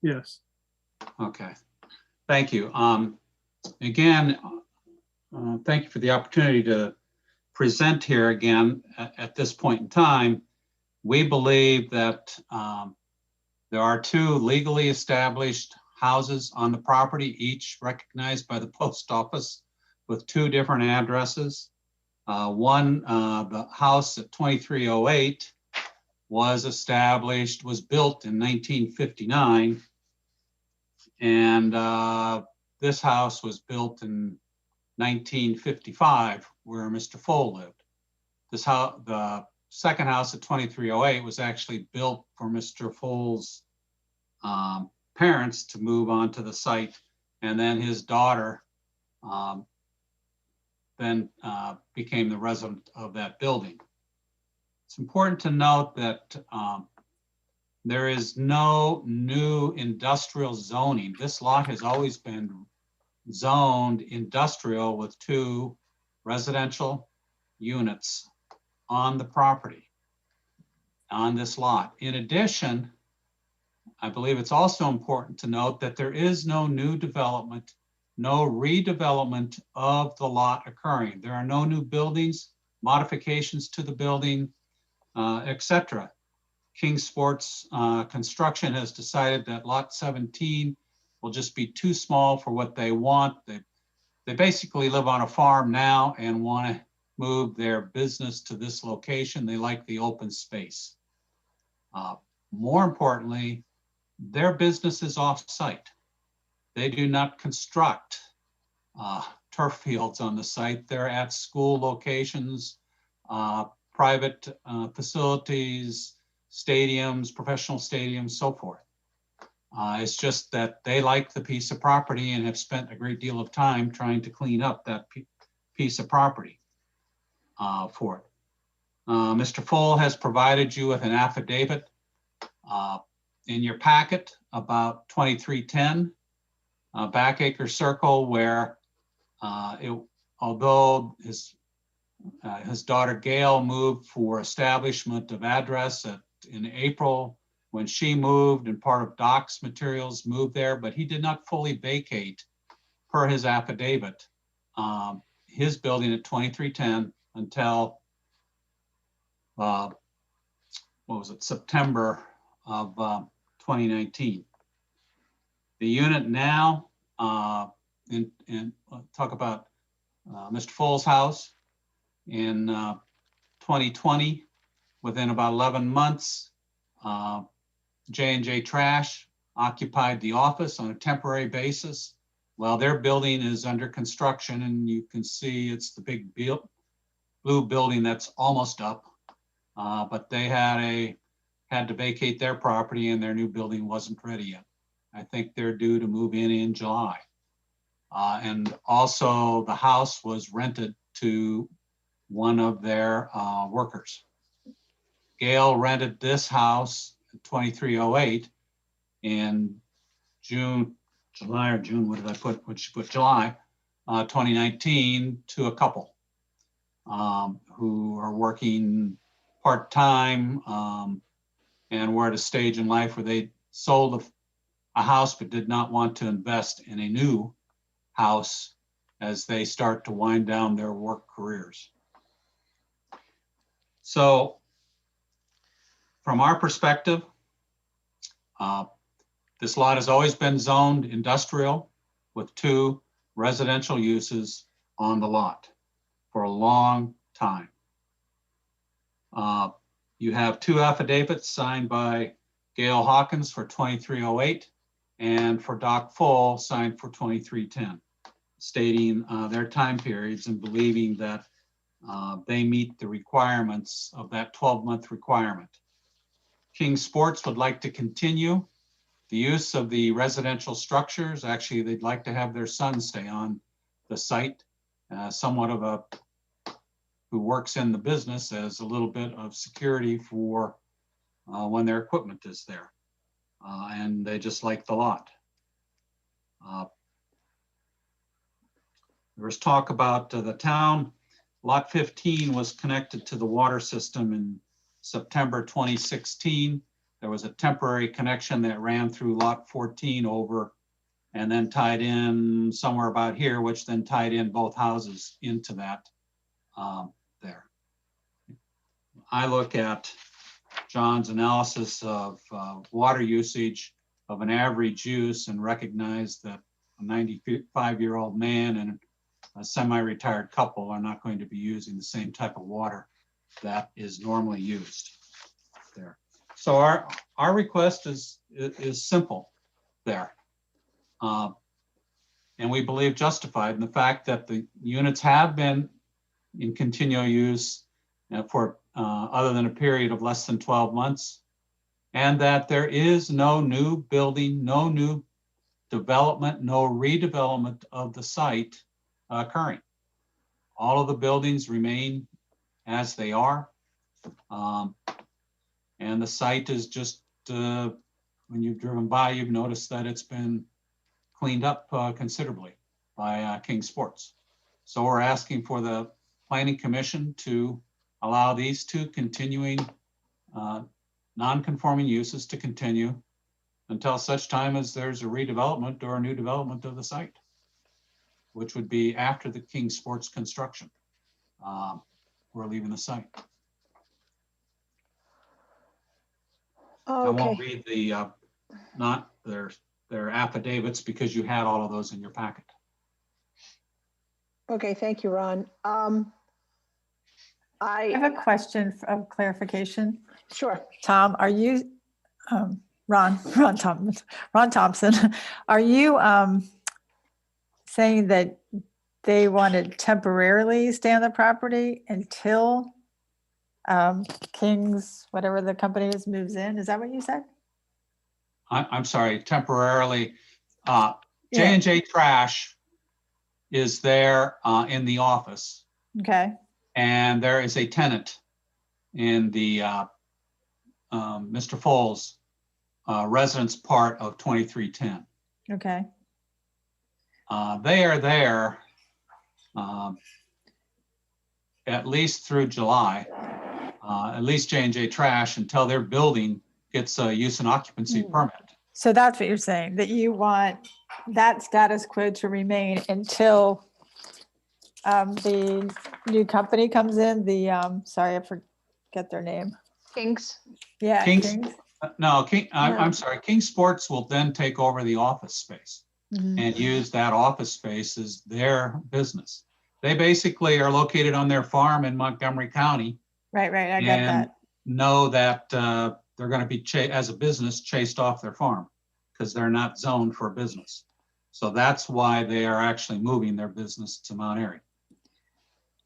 Yes. Okay. Thank you. Again, thank you for the opportunity to present here again at this point in time. We believe that there are two legally established houses on the property, each recognized by the post office with two different addresses. One, the house at 2308 was built in 1959. And this house was built in 1955, where Mr. Fole lived. This house, the second house at 2308 was actually built for Mr. Fole's parents to move onto the site. And then his daughter then became the resident of that building. It's important to note that there is no new industrial zoning. This lot has always been zoned industrial with two residential units on the property, on this lot. In addition, I believe it's also important to note that there is no new development, no redevelopment of the lot occurring. There are no new buildings, modifications to the building, etc. King Sports Construction has decided that lot 17 will just be too small for what they want. They basically live on a farm now and want to move their business to this location. They like the open space. More importantly, their business is off-site. They do not construct turf fields on the site. They're at school locations, private facilities, stadiums, professional stadiums, so forth. It's just that they like the piece of property and have spent a great deal of time trying to clean up that piece of property for it. Mr. Fole has provided you with an affidavit in your packet about 2310 Backacre Circle, where although his daughter Gail moved for establishment of address in April when she moved, and part of Doc's materials moved there, but he did not fully vacate, per his affidavit, his building at 2310 until, September of 2019. The unit now, talk about Mr. Fole's house in 2020, within about 11 months, J&J Trash occupied the office on a temporary basis while their building is under construction, and you can see it's the big blue building that's almost up. But they had a had to vacate their property and their new building wasn't ready yet. I think they're due to move in July. And also the house was rented to one of their workers. Gail rented this house, 2308, in July or June, what did I put? What she put? July 2019 to a couple who are working part-time and were at a stage in life where they sold a house but did not want to invest in a new house as they start to wind down their work careers. So from our perspective, this lot has always been zoned industrial with 2 residential uses on the lot for a long time. You have 2 affidavits signed by Gail Hawkins for 2308 and for Doc Full signed for 2310, stating their time periods and believing that they meet the requirements of that 12-month requirement. King Sports would like to continue the use of the residential structures. Actually, they'd like to have their son stay on the site, somewhat of a, who works in the business as a little bit of security for when their equipment is there. And they just like the lot. There was talk about the town. Lot 15 was connected to the water system in September 2016. There was a temporary connection that ran through lot 14 over and then tied in somewhere about here, which then tied in both houses into that there. I look at John's analysis of water usage of an average use and recognize that a 95-year-old man and a semi-retired couple are not going to be using the same type of water that is normally used there. So our request is simple there. And we believe justified in the fact that the units have been in continual use for other than a period of less than 12 months, and that there is no new building, no new development, no redevelopment of the site occurring. All of the buildings remain as they are. And the site is just, when you've driven by, you've noticed that it's been cleaned up considerably by King Sports. So we're asking for the Planning Commission to allow these 2 continuing non-conforming uses to continue until such time as there's a redevelopment or a new development of the site, which would be after the King Sports construction. We're leaving the site. I won't Okay, read the not their affidavits because you had all of those in your packet. okay, thank you, Ron. I have a question of clarification. Sure. Tom, are you, Ron Thompson, are you saying that they want to temporarily stay on the property until King's, whatever the company is, moves in? Is that what you said? I'm sorry, temporarily. J&J Trash is there in the office. Okay. And there is a tenant in the Mr. Foles residence part of 2310. Okay. They are there at least through July, at least J&J Trash, until their building gets a use and occupancy permit. So that's what you're saying, that you want that status quo to remain until the new company comes in, the, sorry, I forget their name. Kings. Yeah. King's, no, I'm sorry, King Sports will then take over the office space and use that office space as their business. They basically are located on their farm in Montgomery County. Right, I got that. Know that they're going to be, as a business, chased off their farm because they're not zoned for business. So that's why they are actually moving their business to Mount Airy.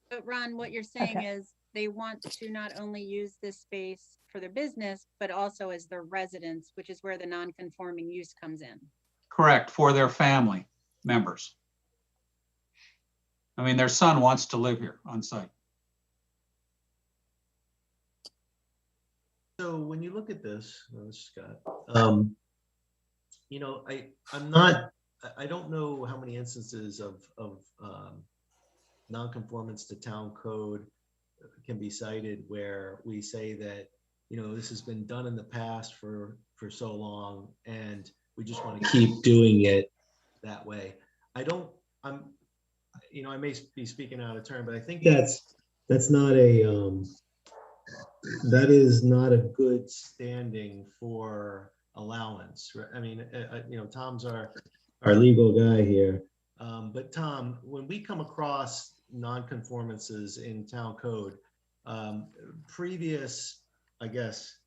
But Ron, what you're saying is they want to not only use this space for their business, but also as their residence, which is where the non-conforming use comes in. Correct, for their family members. I mean, their son wants to live here on site. So when you look at this, Scott, you know, I don't know how many instances of nonconformance to town code can be cited where we say that, you know, this has been done in the past for so long and we just want to keep doing it that way. You know, I may be speaking out of turn, but I think that's not a, that is not a good standing for allowance. Right? I mean, you know, Tom's our legal guy here. But Tom, when we come across non-conformances in town code, previous, previous,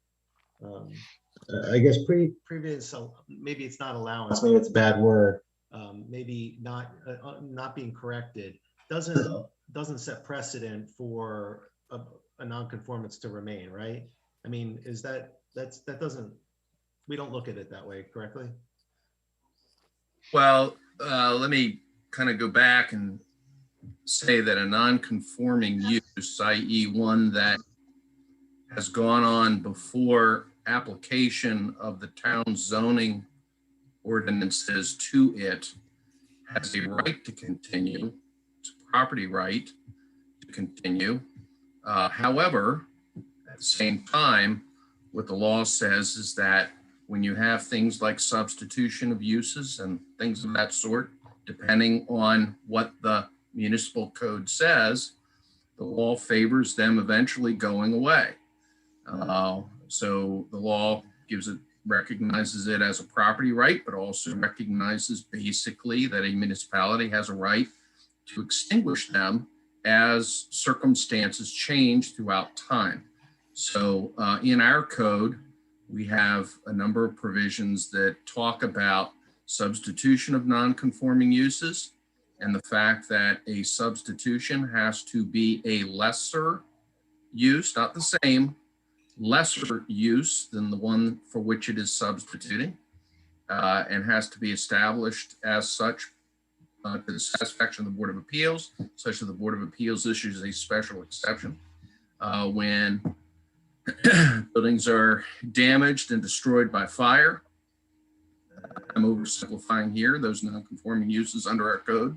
maybe it's not allowance, maybe it's a bad word, maybe not being corrected, doesn't set precedent for a non-conformance to remain, right? I mean, that doesn't, we don't look at it that way, correctly? Well, let me kind of go back and say that a non-conforming use, i.e. one that has gone on before application of the town's zoning ordinances to it, has a right to continue. It's a property right to continue. However, at the same time, what the law says is that when you have things like substitution of uses and things of that sort, depending on what the municipal code says, the law favors them eventually going away. So the law recognizes it as a property right, but also recognizes basically that a municipality has a right to extinguish them as circumstances change throughout time. So in our code, we have a number of provisions that talk about substitution of non-conforming uses and the fact that a substitution has to be a lesser use, not the same, lesser use than the one for which it is substituting, and has to be established as such to the satisfaction of the Board of Appeals, such that the Board of Appeals issues a special exception when buildings are damaged and destroyed by fire. I'm oversimplifying here. Those non-conforming uses under our code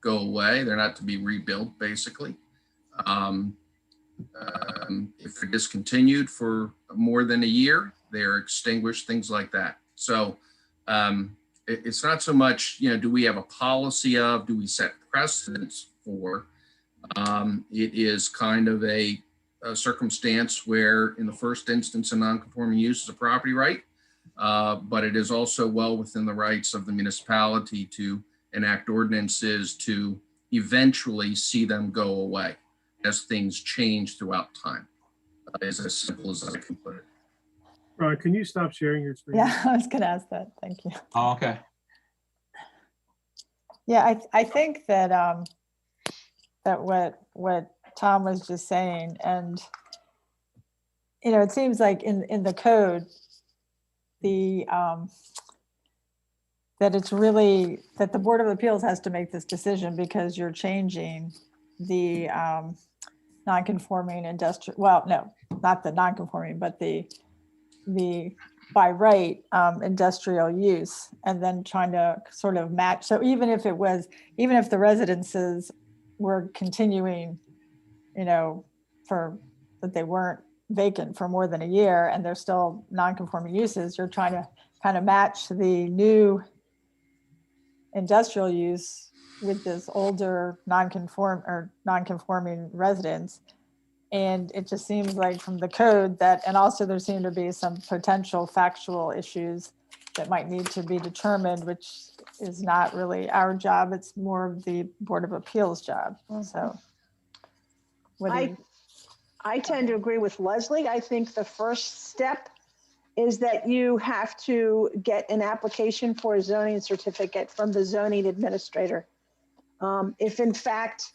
go away. They're not to be rebuilt, basically. If they're discontinued for more than a year, they are extinguished, things like that. So it's not so much, you know, do we have a policy of, do we set precedents for? It is kind of a circumstance where in the first instance, a non-conforming use is a property right, but it is also well within the rights of the municipality to enact ordinances to eventually see them go away as things change throughout time. It's as simple as I can put it. Ron, can you stop sharing your screen? Yeah, I was going to ask that. Thank you. Oh, okay. Yeah, I think that that what Tom was just saying, and you know, it seems like in the code, the that it's really that the Board of Appeals has to make this decision because you're changing the non-conforming industrial. Well, no, not the non-conforming, but the by right industrial use, and then trying to sort of match. So even if the residences were continuing, you know, that they weren't vacant for more than a year and they're still non-conforming uses, you're trying to kind of match the new industrial use with this older non-conforming residence. And it just seems like from the code that, and also there seem to be some potential factual issues that might need to be determined, which is not really our job. It's more of the Board of Appeals job. So I tend to agree with Leslie. I think the first step is that you have to get an application for a zoning certificate from the zoning administrator. If in fact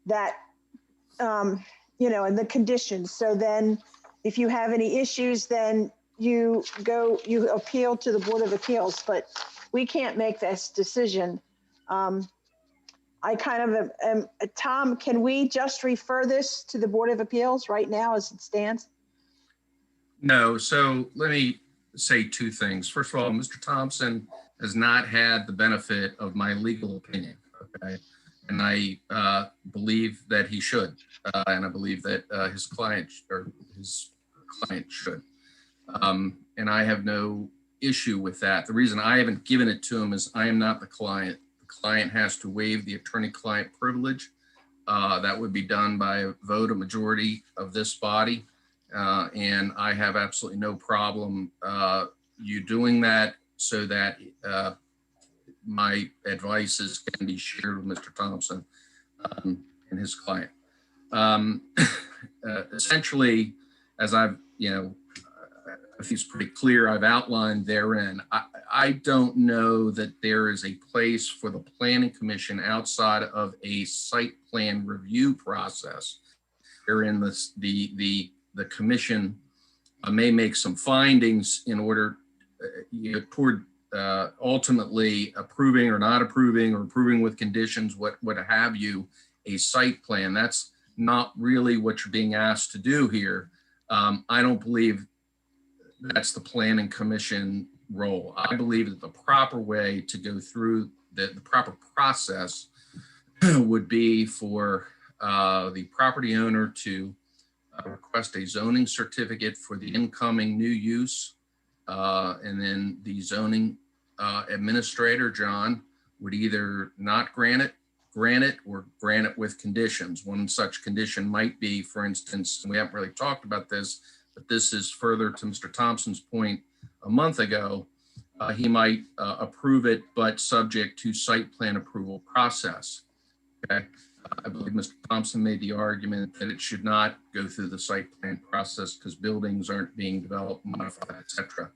that you know, and the conditions. So then if you have any issues, then you appeal to the Board of Appeals, but we can't make this decision. I kind of am, Tom, can we just refer this to the Board of Appeals right now as it stands? No, so let me say two things. First of all, Mr. Thompson has not had the benefit of my legal opinion, okay? And I believe that he should, and I believe that his client should. And I have no issue with that. The reason I haven't given it to him is I am not the client. The client has to waive the attorney-client privilege. That would be done by a vote, a majority of this body. And I have absolutely no problem you doing that, so that my advices can be shared with Mr. Thompson and his client. Essentially, as I've, I think it's pretty clear, I've outlined therein, I don't know that there is a place for the Planning Commission outside of a site plan review process, wherein the commission may make some findings in order toward ultimately approving or not approving, or approving with conditions, what have you, a site plan. That's not really what you're being asked to do here. I don't believe that's the Planning Commission role. I believe that the proper way to go through the proper process would be for the property owner to request a zoning certificate for the incoming new use. And then the zoning administrator, John, would either not grant it, or grant it with conditions. One such condition might be, for instance, and we haven't really talked about this, but this is further to Mr. Thompson's point a month ago, he might approve it, but subject to site plan approval process. Okay. I believe Mr. Thompson made the argument that it should not go through the site plan process because buildings aren't being developed, modified, et cetera.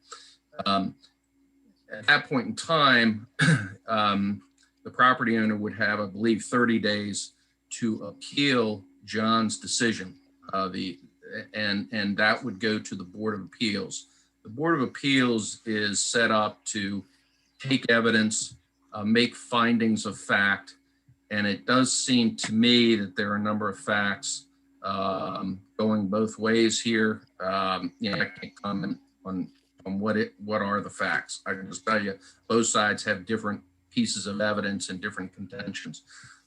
At that point in time, the property owner would have, I believe, 30 days to appeal John's decision. And that would go to the Board of Appeals. The Board of Appeals is set up to take evidence, make findings of fact. And it does seem to me that there are a number of facts going both ways here. I can't comment on what are the facts. I can just tell you both sides have different pieces of evidence and different contentions.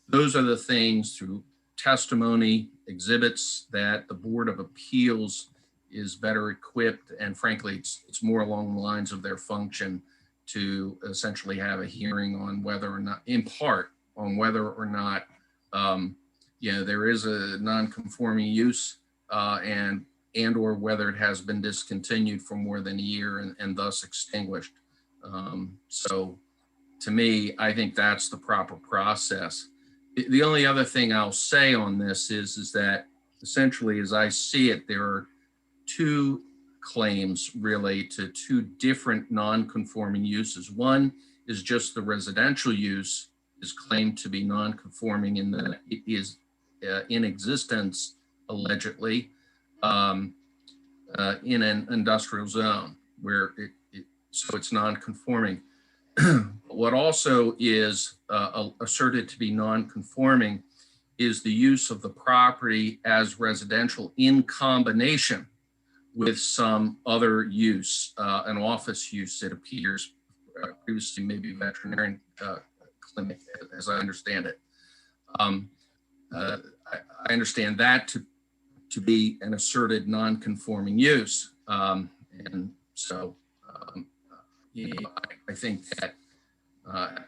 Those are the things through testimony, exhibits, that the Board of Appeals is better equipped, and frankly, it's more along the lines of their function to essentially have a hearing on whether or not, in part, on whether or not there is a non-conforming use and or whether it has been discontinued for more than a year and thus extinguished. So to me, I think that's the proper process. The only other thing I'll say on this is that essentially, as I see it, there are two claims really to two different non-conforming uses. One is just the residential use is claimed to be non-conforming in that it is in existence, allegedly, in an industrial zone where so it's non-conforming. What also is asserted to be non-conforming is the use of the property as residential in combination with some other use, an office use, it appears, previously maybe veterinarian clinic, as I understand it. I understand that to be an asserted non-conforming use. And so, I think that, I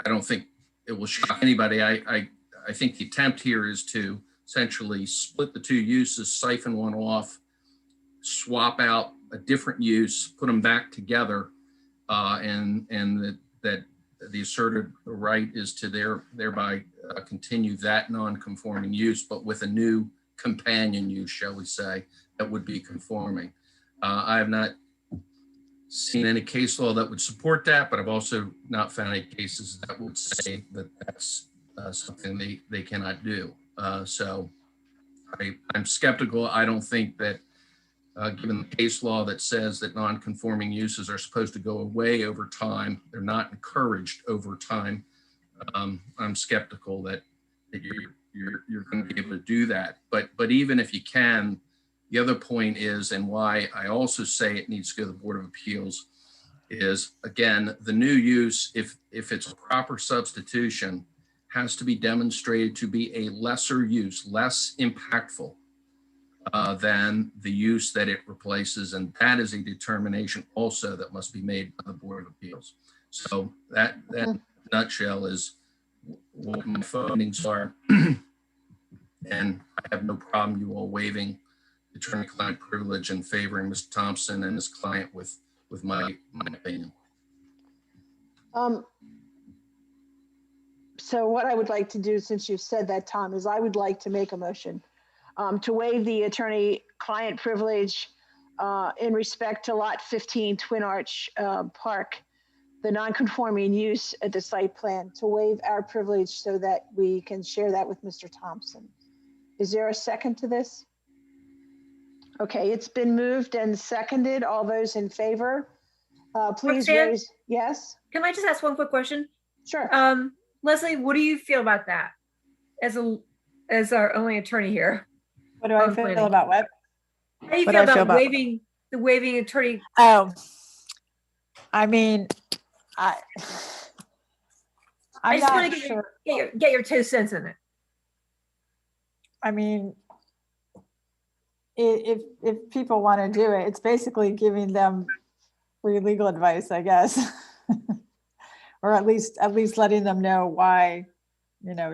don't think it will shock anybody. I think the attempt here is to essentially split the two uses, siphon one off, swap out a different use, put them back together, and that the asserted right is to thereby continue that non-conforming use, but with a new companion use, shall we say, that would be conforming. I have not seen any case law that would support that, but I've also not found any cases that would say that that's something they cannot do. So I'm skeptical. I don't think that, given the case law that says that non-conforming uses are supposed to go away over time, they're not encouraged over time. I'm skeptical that you're going to be able to do that. But even if you can, the other point is, and why I also say it needs to go to the Board of Appeals, is again, the new use, if it's a proper substitution, has to be demonstrated to be a lesser use, less impactful than the use that it replaces. And that is a determination also that must be made by the Board of Appeals. So that nutshell is what my findings are. And I have no problem you all waiving attorney-client privilege and favoring Mr. Thompson and his client with my opinion. So what I would like to do, since you've said that, Tom, is I would like to make a motion to waive the attorney-client privilege in respect to Lot 15 Twin Arch Park, the non-conforming use at the site plan, to waive our privilege so that we can share that with Mr. Thompson. Is there a second to this? Okay, it's been moved and seconded. All those in favor, please Roxanne? raise, yes? Can I just ask one quick question? Sure. Leslie, what do you feel about that as our only attorney here? What do I feel about what? How do you What feel do I feel about about- waiving attorney? Oh, I mean, I I'm just not want to sure. get your 2 cents in it. I mean, if people want to do it, it's basically giving them free legal advice, I guess. Or at least letting them know why,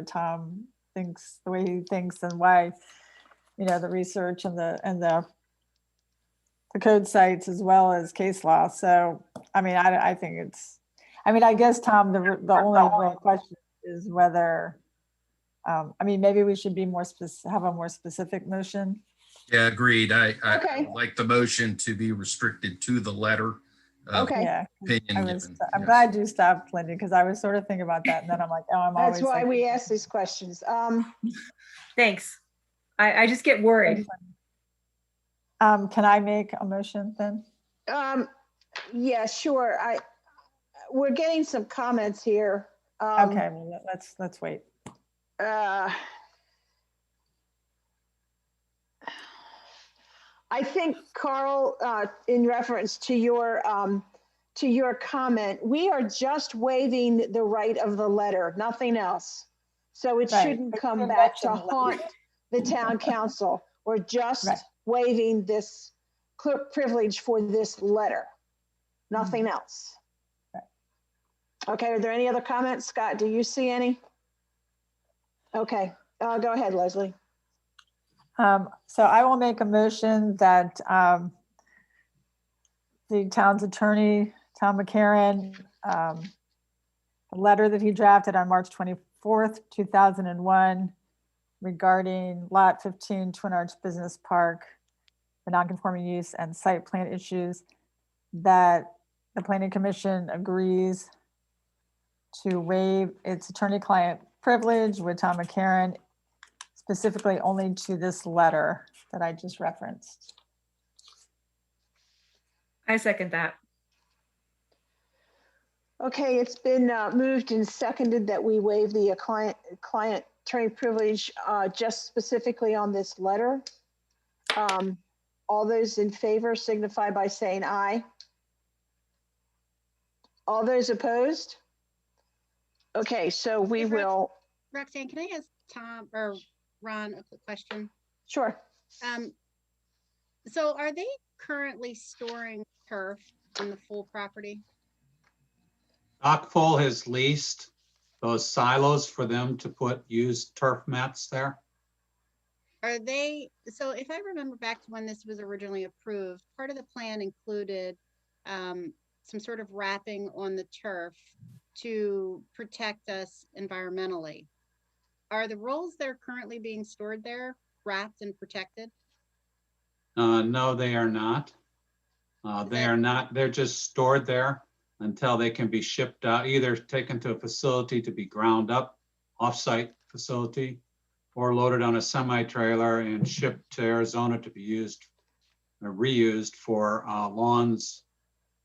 Tom thinks the way he thinks, and why, the research and the code sites as well as case law. So, I mean, I think I guess, Tom, the only real question is whether, maybe we should be have a more specific motion. Yeah, agreed. I Okay. would like the motion to be restricted to the letter. Okay. Yeah. Opinion given. I'm Yes. glad you stopped, Lindy, because I was sort of thinking about that, and then I'm like, oh, I'm always. That's why like, we ask these questions. Thanks. I just get worried. Can I make a motion then? Yeah, sure. We're getting some comments here. Okay, well, let's wait. I think, Carl, in reference to your comment, we are just waiving the right of the letter, nothing else. So it Right. shouldn't But come you back to mentioned haunt the town council. We're just Right. waiving this privilege for this letter, nothing else. Right. Okay, are there any other comments? Scott, do you see any? Okay, go ahead, Leslie. So I will make a motion that the town's attorney, Tom McCarron, a letter that he drafted on March 24th, 2001, regarding Lot 15 Twin Arch Business Park, the non-conforming use and site plan issues, that the Planning Commission agrees to waive its attorney-client privilege with Tom McCarron, specifically only to this letter that I just referenced. I second that. Okay, it's been moved and seconded that we waive the client attorney privilege just specifically on this letter. All those in favor signify by saying aye. All those opposed? Okay, so we will. Roxanne, can I ask Tom or Ron a quick question? Sure. So are they currently storing turf on the full property? Rockfall has leased those silos for them to put used turf mats there. Are they, so if I remember back to when this was originally approved, part of the plan included some sort of wrapping on the turf to protect us environmentally. Are the rolls that are currently being stored there wrapped and protected? No, they are not. They are not, they're just stored there until they can be shipped out, either taken to a facility to be ground up, off-site facility, or loaded on a semi-trailer and shipped to Arizona to be used or reused for lawns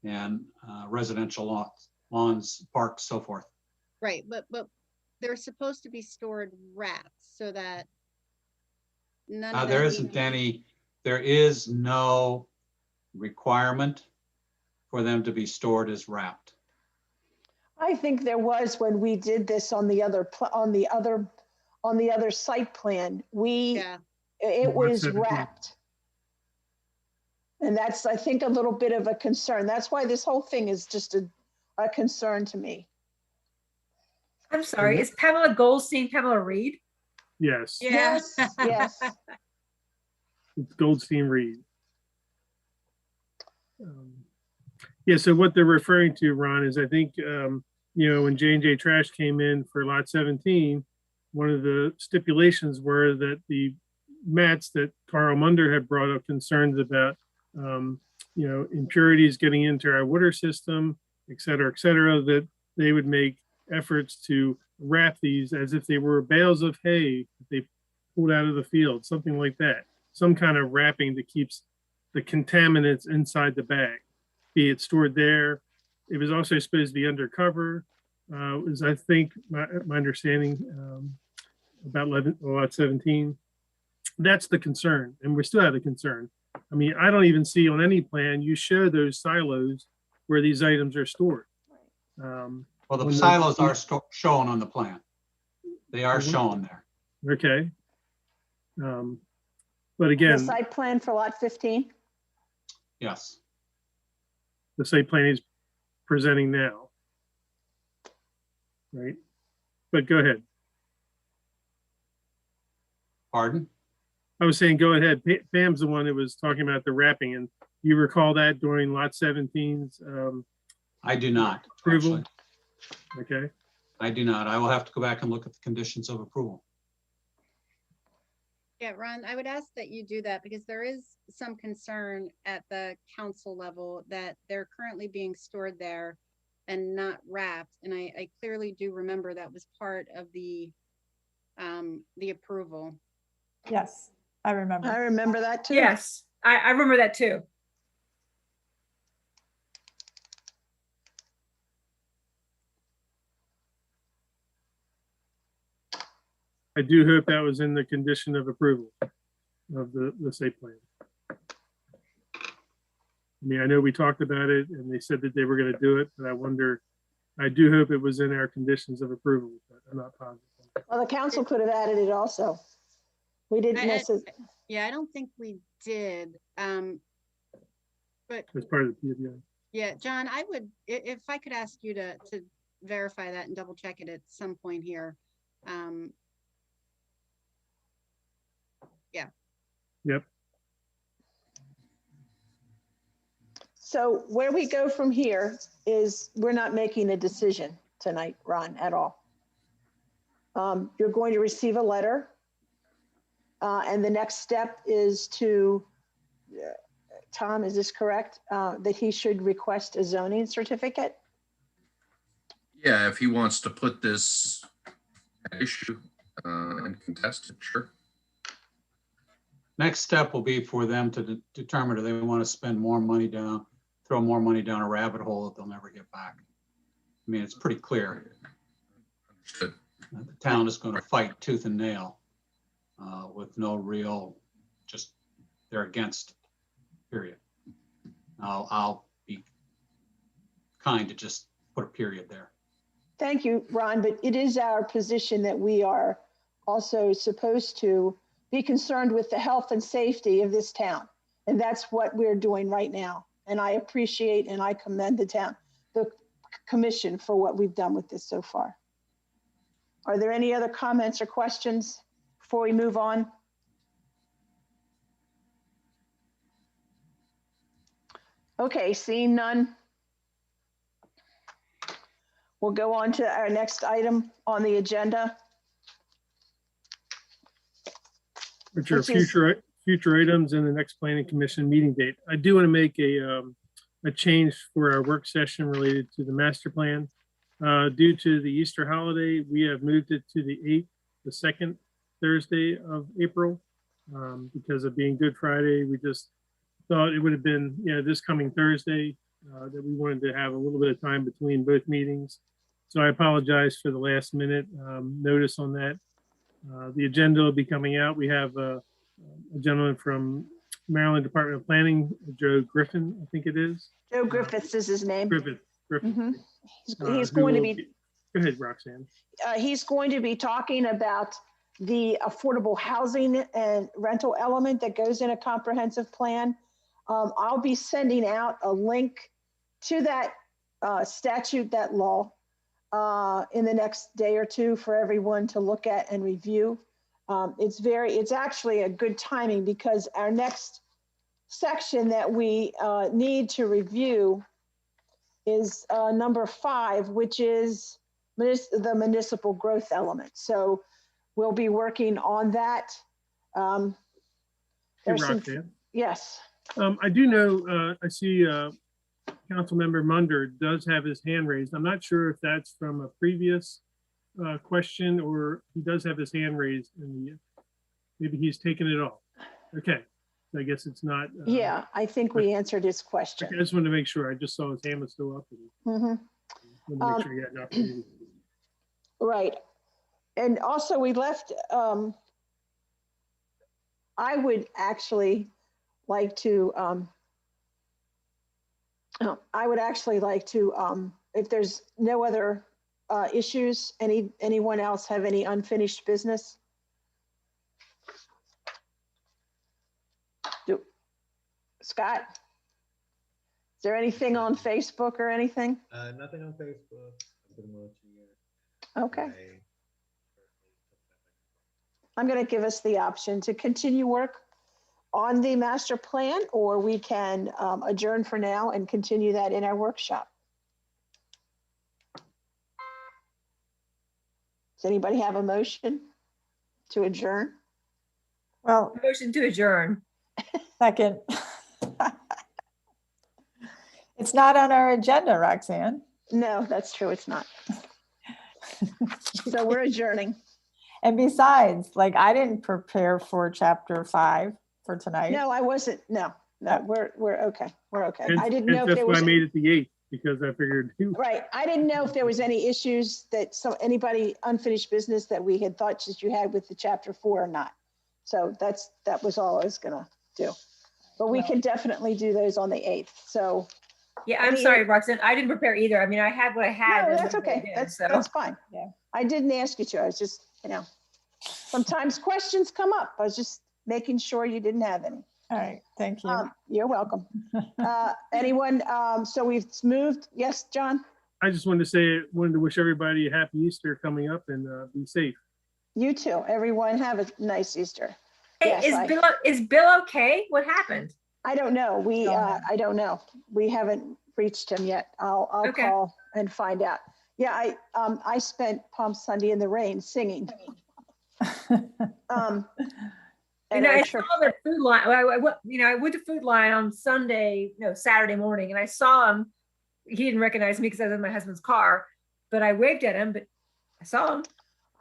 and residential lawns, parks, so forth. Right, but they're supposed to be stored wrapped so that none of There that isn't any, there is no requirement for them to be stored as wrapped. I think there was when we did this on the other site plan. Yeah, It Lot was 17. wrapped. And that's, I think, a little bit of a concern. That's why this whole thing is just a concern to me. I'm sorry, is Pamela Goldstein Pamela Reed? Yes, yeah. Yes. it's Goldstein Reed. Yeah, so what they're referring to, Ron, is I think, when J&J Trash came in for lot 17, one of the stipulations were that the mats that Carl Munder had brought up concerns about, impurities getting into our water system, et cetera, that they would make efforts to wrap these as if they were bales of hay that they pulled out of the field, something like that. Some kind of wrapping that keeps the contaminants inside the bag, be it stored there. It was also supposed to be undercover, is I think my understanding about lot 17. That's the concern, and we still have the concern. I mean, I don't even see on any plan you show those silos where these items are stored. Well, the silos are shown on the plan. They are shown there. Okay. But The again, site plan for lot 15? Yes. the site plan is presenting now. Right? But go ahead. Pardon? I was saying, go ahead. Pam's the one that was talking about the wrapping, and you recall that during lot 17's I do not. approval? Actually. Okay. I do not. I will have to go back and look at the conditions of approval. Yeah, Ron, I would ask that you do that because there is some concern at the council level that they're currently being stored there and not wrapped. And I clearly do remember that was part of the approval. Yes, I I remember. remember that too. Yes, I remember that too. I do hope that was in the condition of approval of the site plan. I mean, I know we talked about it and they said that they were going to do it, but I do hope it was in our conditions of approval, but I'm not positive. Well, the council could have added it also. We didn't necessarily. Yeah, I don't think we did. But As part of the PBI. yeah, John, I would, if I could ask you to verify that and double check it at some point here. Yeah. Yep. So where we go from here is we're not making a decision tonight, Ron, at all. You're going to receive a letter. And the next step is to, Tom, is this correct? That he should request a zoning certificate? Yeah, if he wants to put this at issue and contest it, sure. Next step will be for them to determine if they want to spend more money down, throw more money down a rabbit hole that they'll never get back. I mean, it's pretty clear. Understood. The town is going to fight tooth and nail with no real, just they're against it, period. I'll be kind to just put a period there. Thank you, Ron, but it is our position that we are also supposed to be concerned with the health and safety of this town. And that's what we're doing right now. And I appreciate and I commend the commission for what we've done with this so far. Are there any other comments or questions before we move on? Okay, seeing none. We'll go on to our next item on the agenda. Which are Which is- future items in the next planning commission meeting date. I do want to make a change for our work session related to the master plan. Due to the Easter holiday, we have moved it to the 8th, the second Thursday of April. Because of being Good Friday, we just thought it would have been, this coming Thursday, that we wanted to have a little bit of time between both meetings. So I apologize for the last minute notice on that. The agenda will be coming out. We have a gentleman from Maryland Department of Planning, Joe Griffin, I think it is. Joe Griffiths is his name. Griffith. Mhm. He's who going to will be, Go ahead, Roxanne. he's going to be talking about the affordable housing and rental element that goes in a comprehensive plan. I'll be sending out a link to that statute, that law, in the next day or two for everyone to look at and review. It's actually a good timing because our next section that we need to review is number 5, which is the municipal growth element. So we'll be working on that. There's some, Roxanne. yes. I do know, I see Councilmember Munder does have his hand raised. I'm not sure if that's from a previous question or he does have his hand raised and maybe he's taken it off. Okay, so I guess it's not. Yeah, I think we answered his question. Okay, I just wanted to make sure. I just saw his hand was still up. Mhm. Wanted to make sure he had an opportunity. Right. And also we left, I would actually like to, if there's no other issues, anyone else have any unfinished business? Scott? Is there anything on Facebook or anything? Nothing on Facebook. I've been watching it. Okay. I'm going to give us the option to continue work on the master plan, or we can adjourn for now and continue that in our workshop. Does anybody have a motion to adjourn? Well, Motion to adjourn. second. It's not on our agenda, Roxanne. No, that's true. It's not. So we're adjourning. And besides, like, I didn't prepare for chapter 5 for tonight. No, I wasn't. No, we're okay. We're okay. And I didn't know if that's there why was. I made it the 8th because I figured. Right. I didn't know if there was any issues that anybody unfinished business that we had thought that you had with the chapter 4 or not. So that was all I was gonna do. But we can definitely do those on the 8th. So. Yeah, I'm sorry, Roxanne. I didn't prepare either. I mean, I had what I had. No, that's okay. That's fine. Yeah. I didn't ask you to. I was just, sometimes questions come up. I was just making sure you didn't have any. All right, thank you. You're welcome. Anyone, so we've moved. Yes, John? I just wanted to say, wanted to wish everybody a happy Easter coming up and be safe. You too. Everyone have a nice Easter. Hey, Yes, is Bill okay? What happened? I don't know. I don't know. We haven't reached him yet. I'll Okay. call and find out. Yeah, I spent Palm Sunday in the rain singing. And I saw the food line. I went to Food Line on Saturday morning, and I saw him. He didn't recognize me because I was in my husband's car, but I waved at him. But I saw him.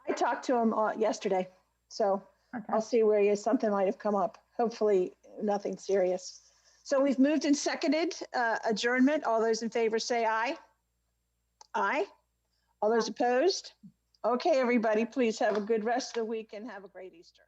I talked to him yesterday, so Okay. I'll see where he is. Something might have come up. Hopefully, nothing serious. So we've moved and seconded adjournment. All those in favor say aye. Aye. All those opposed? Okay, everybody, please have a good rest of the week and have a great Easter.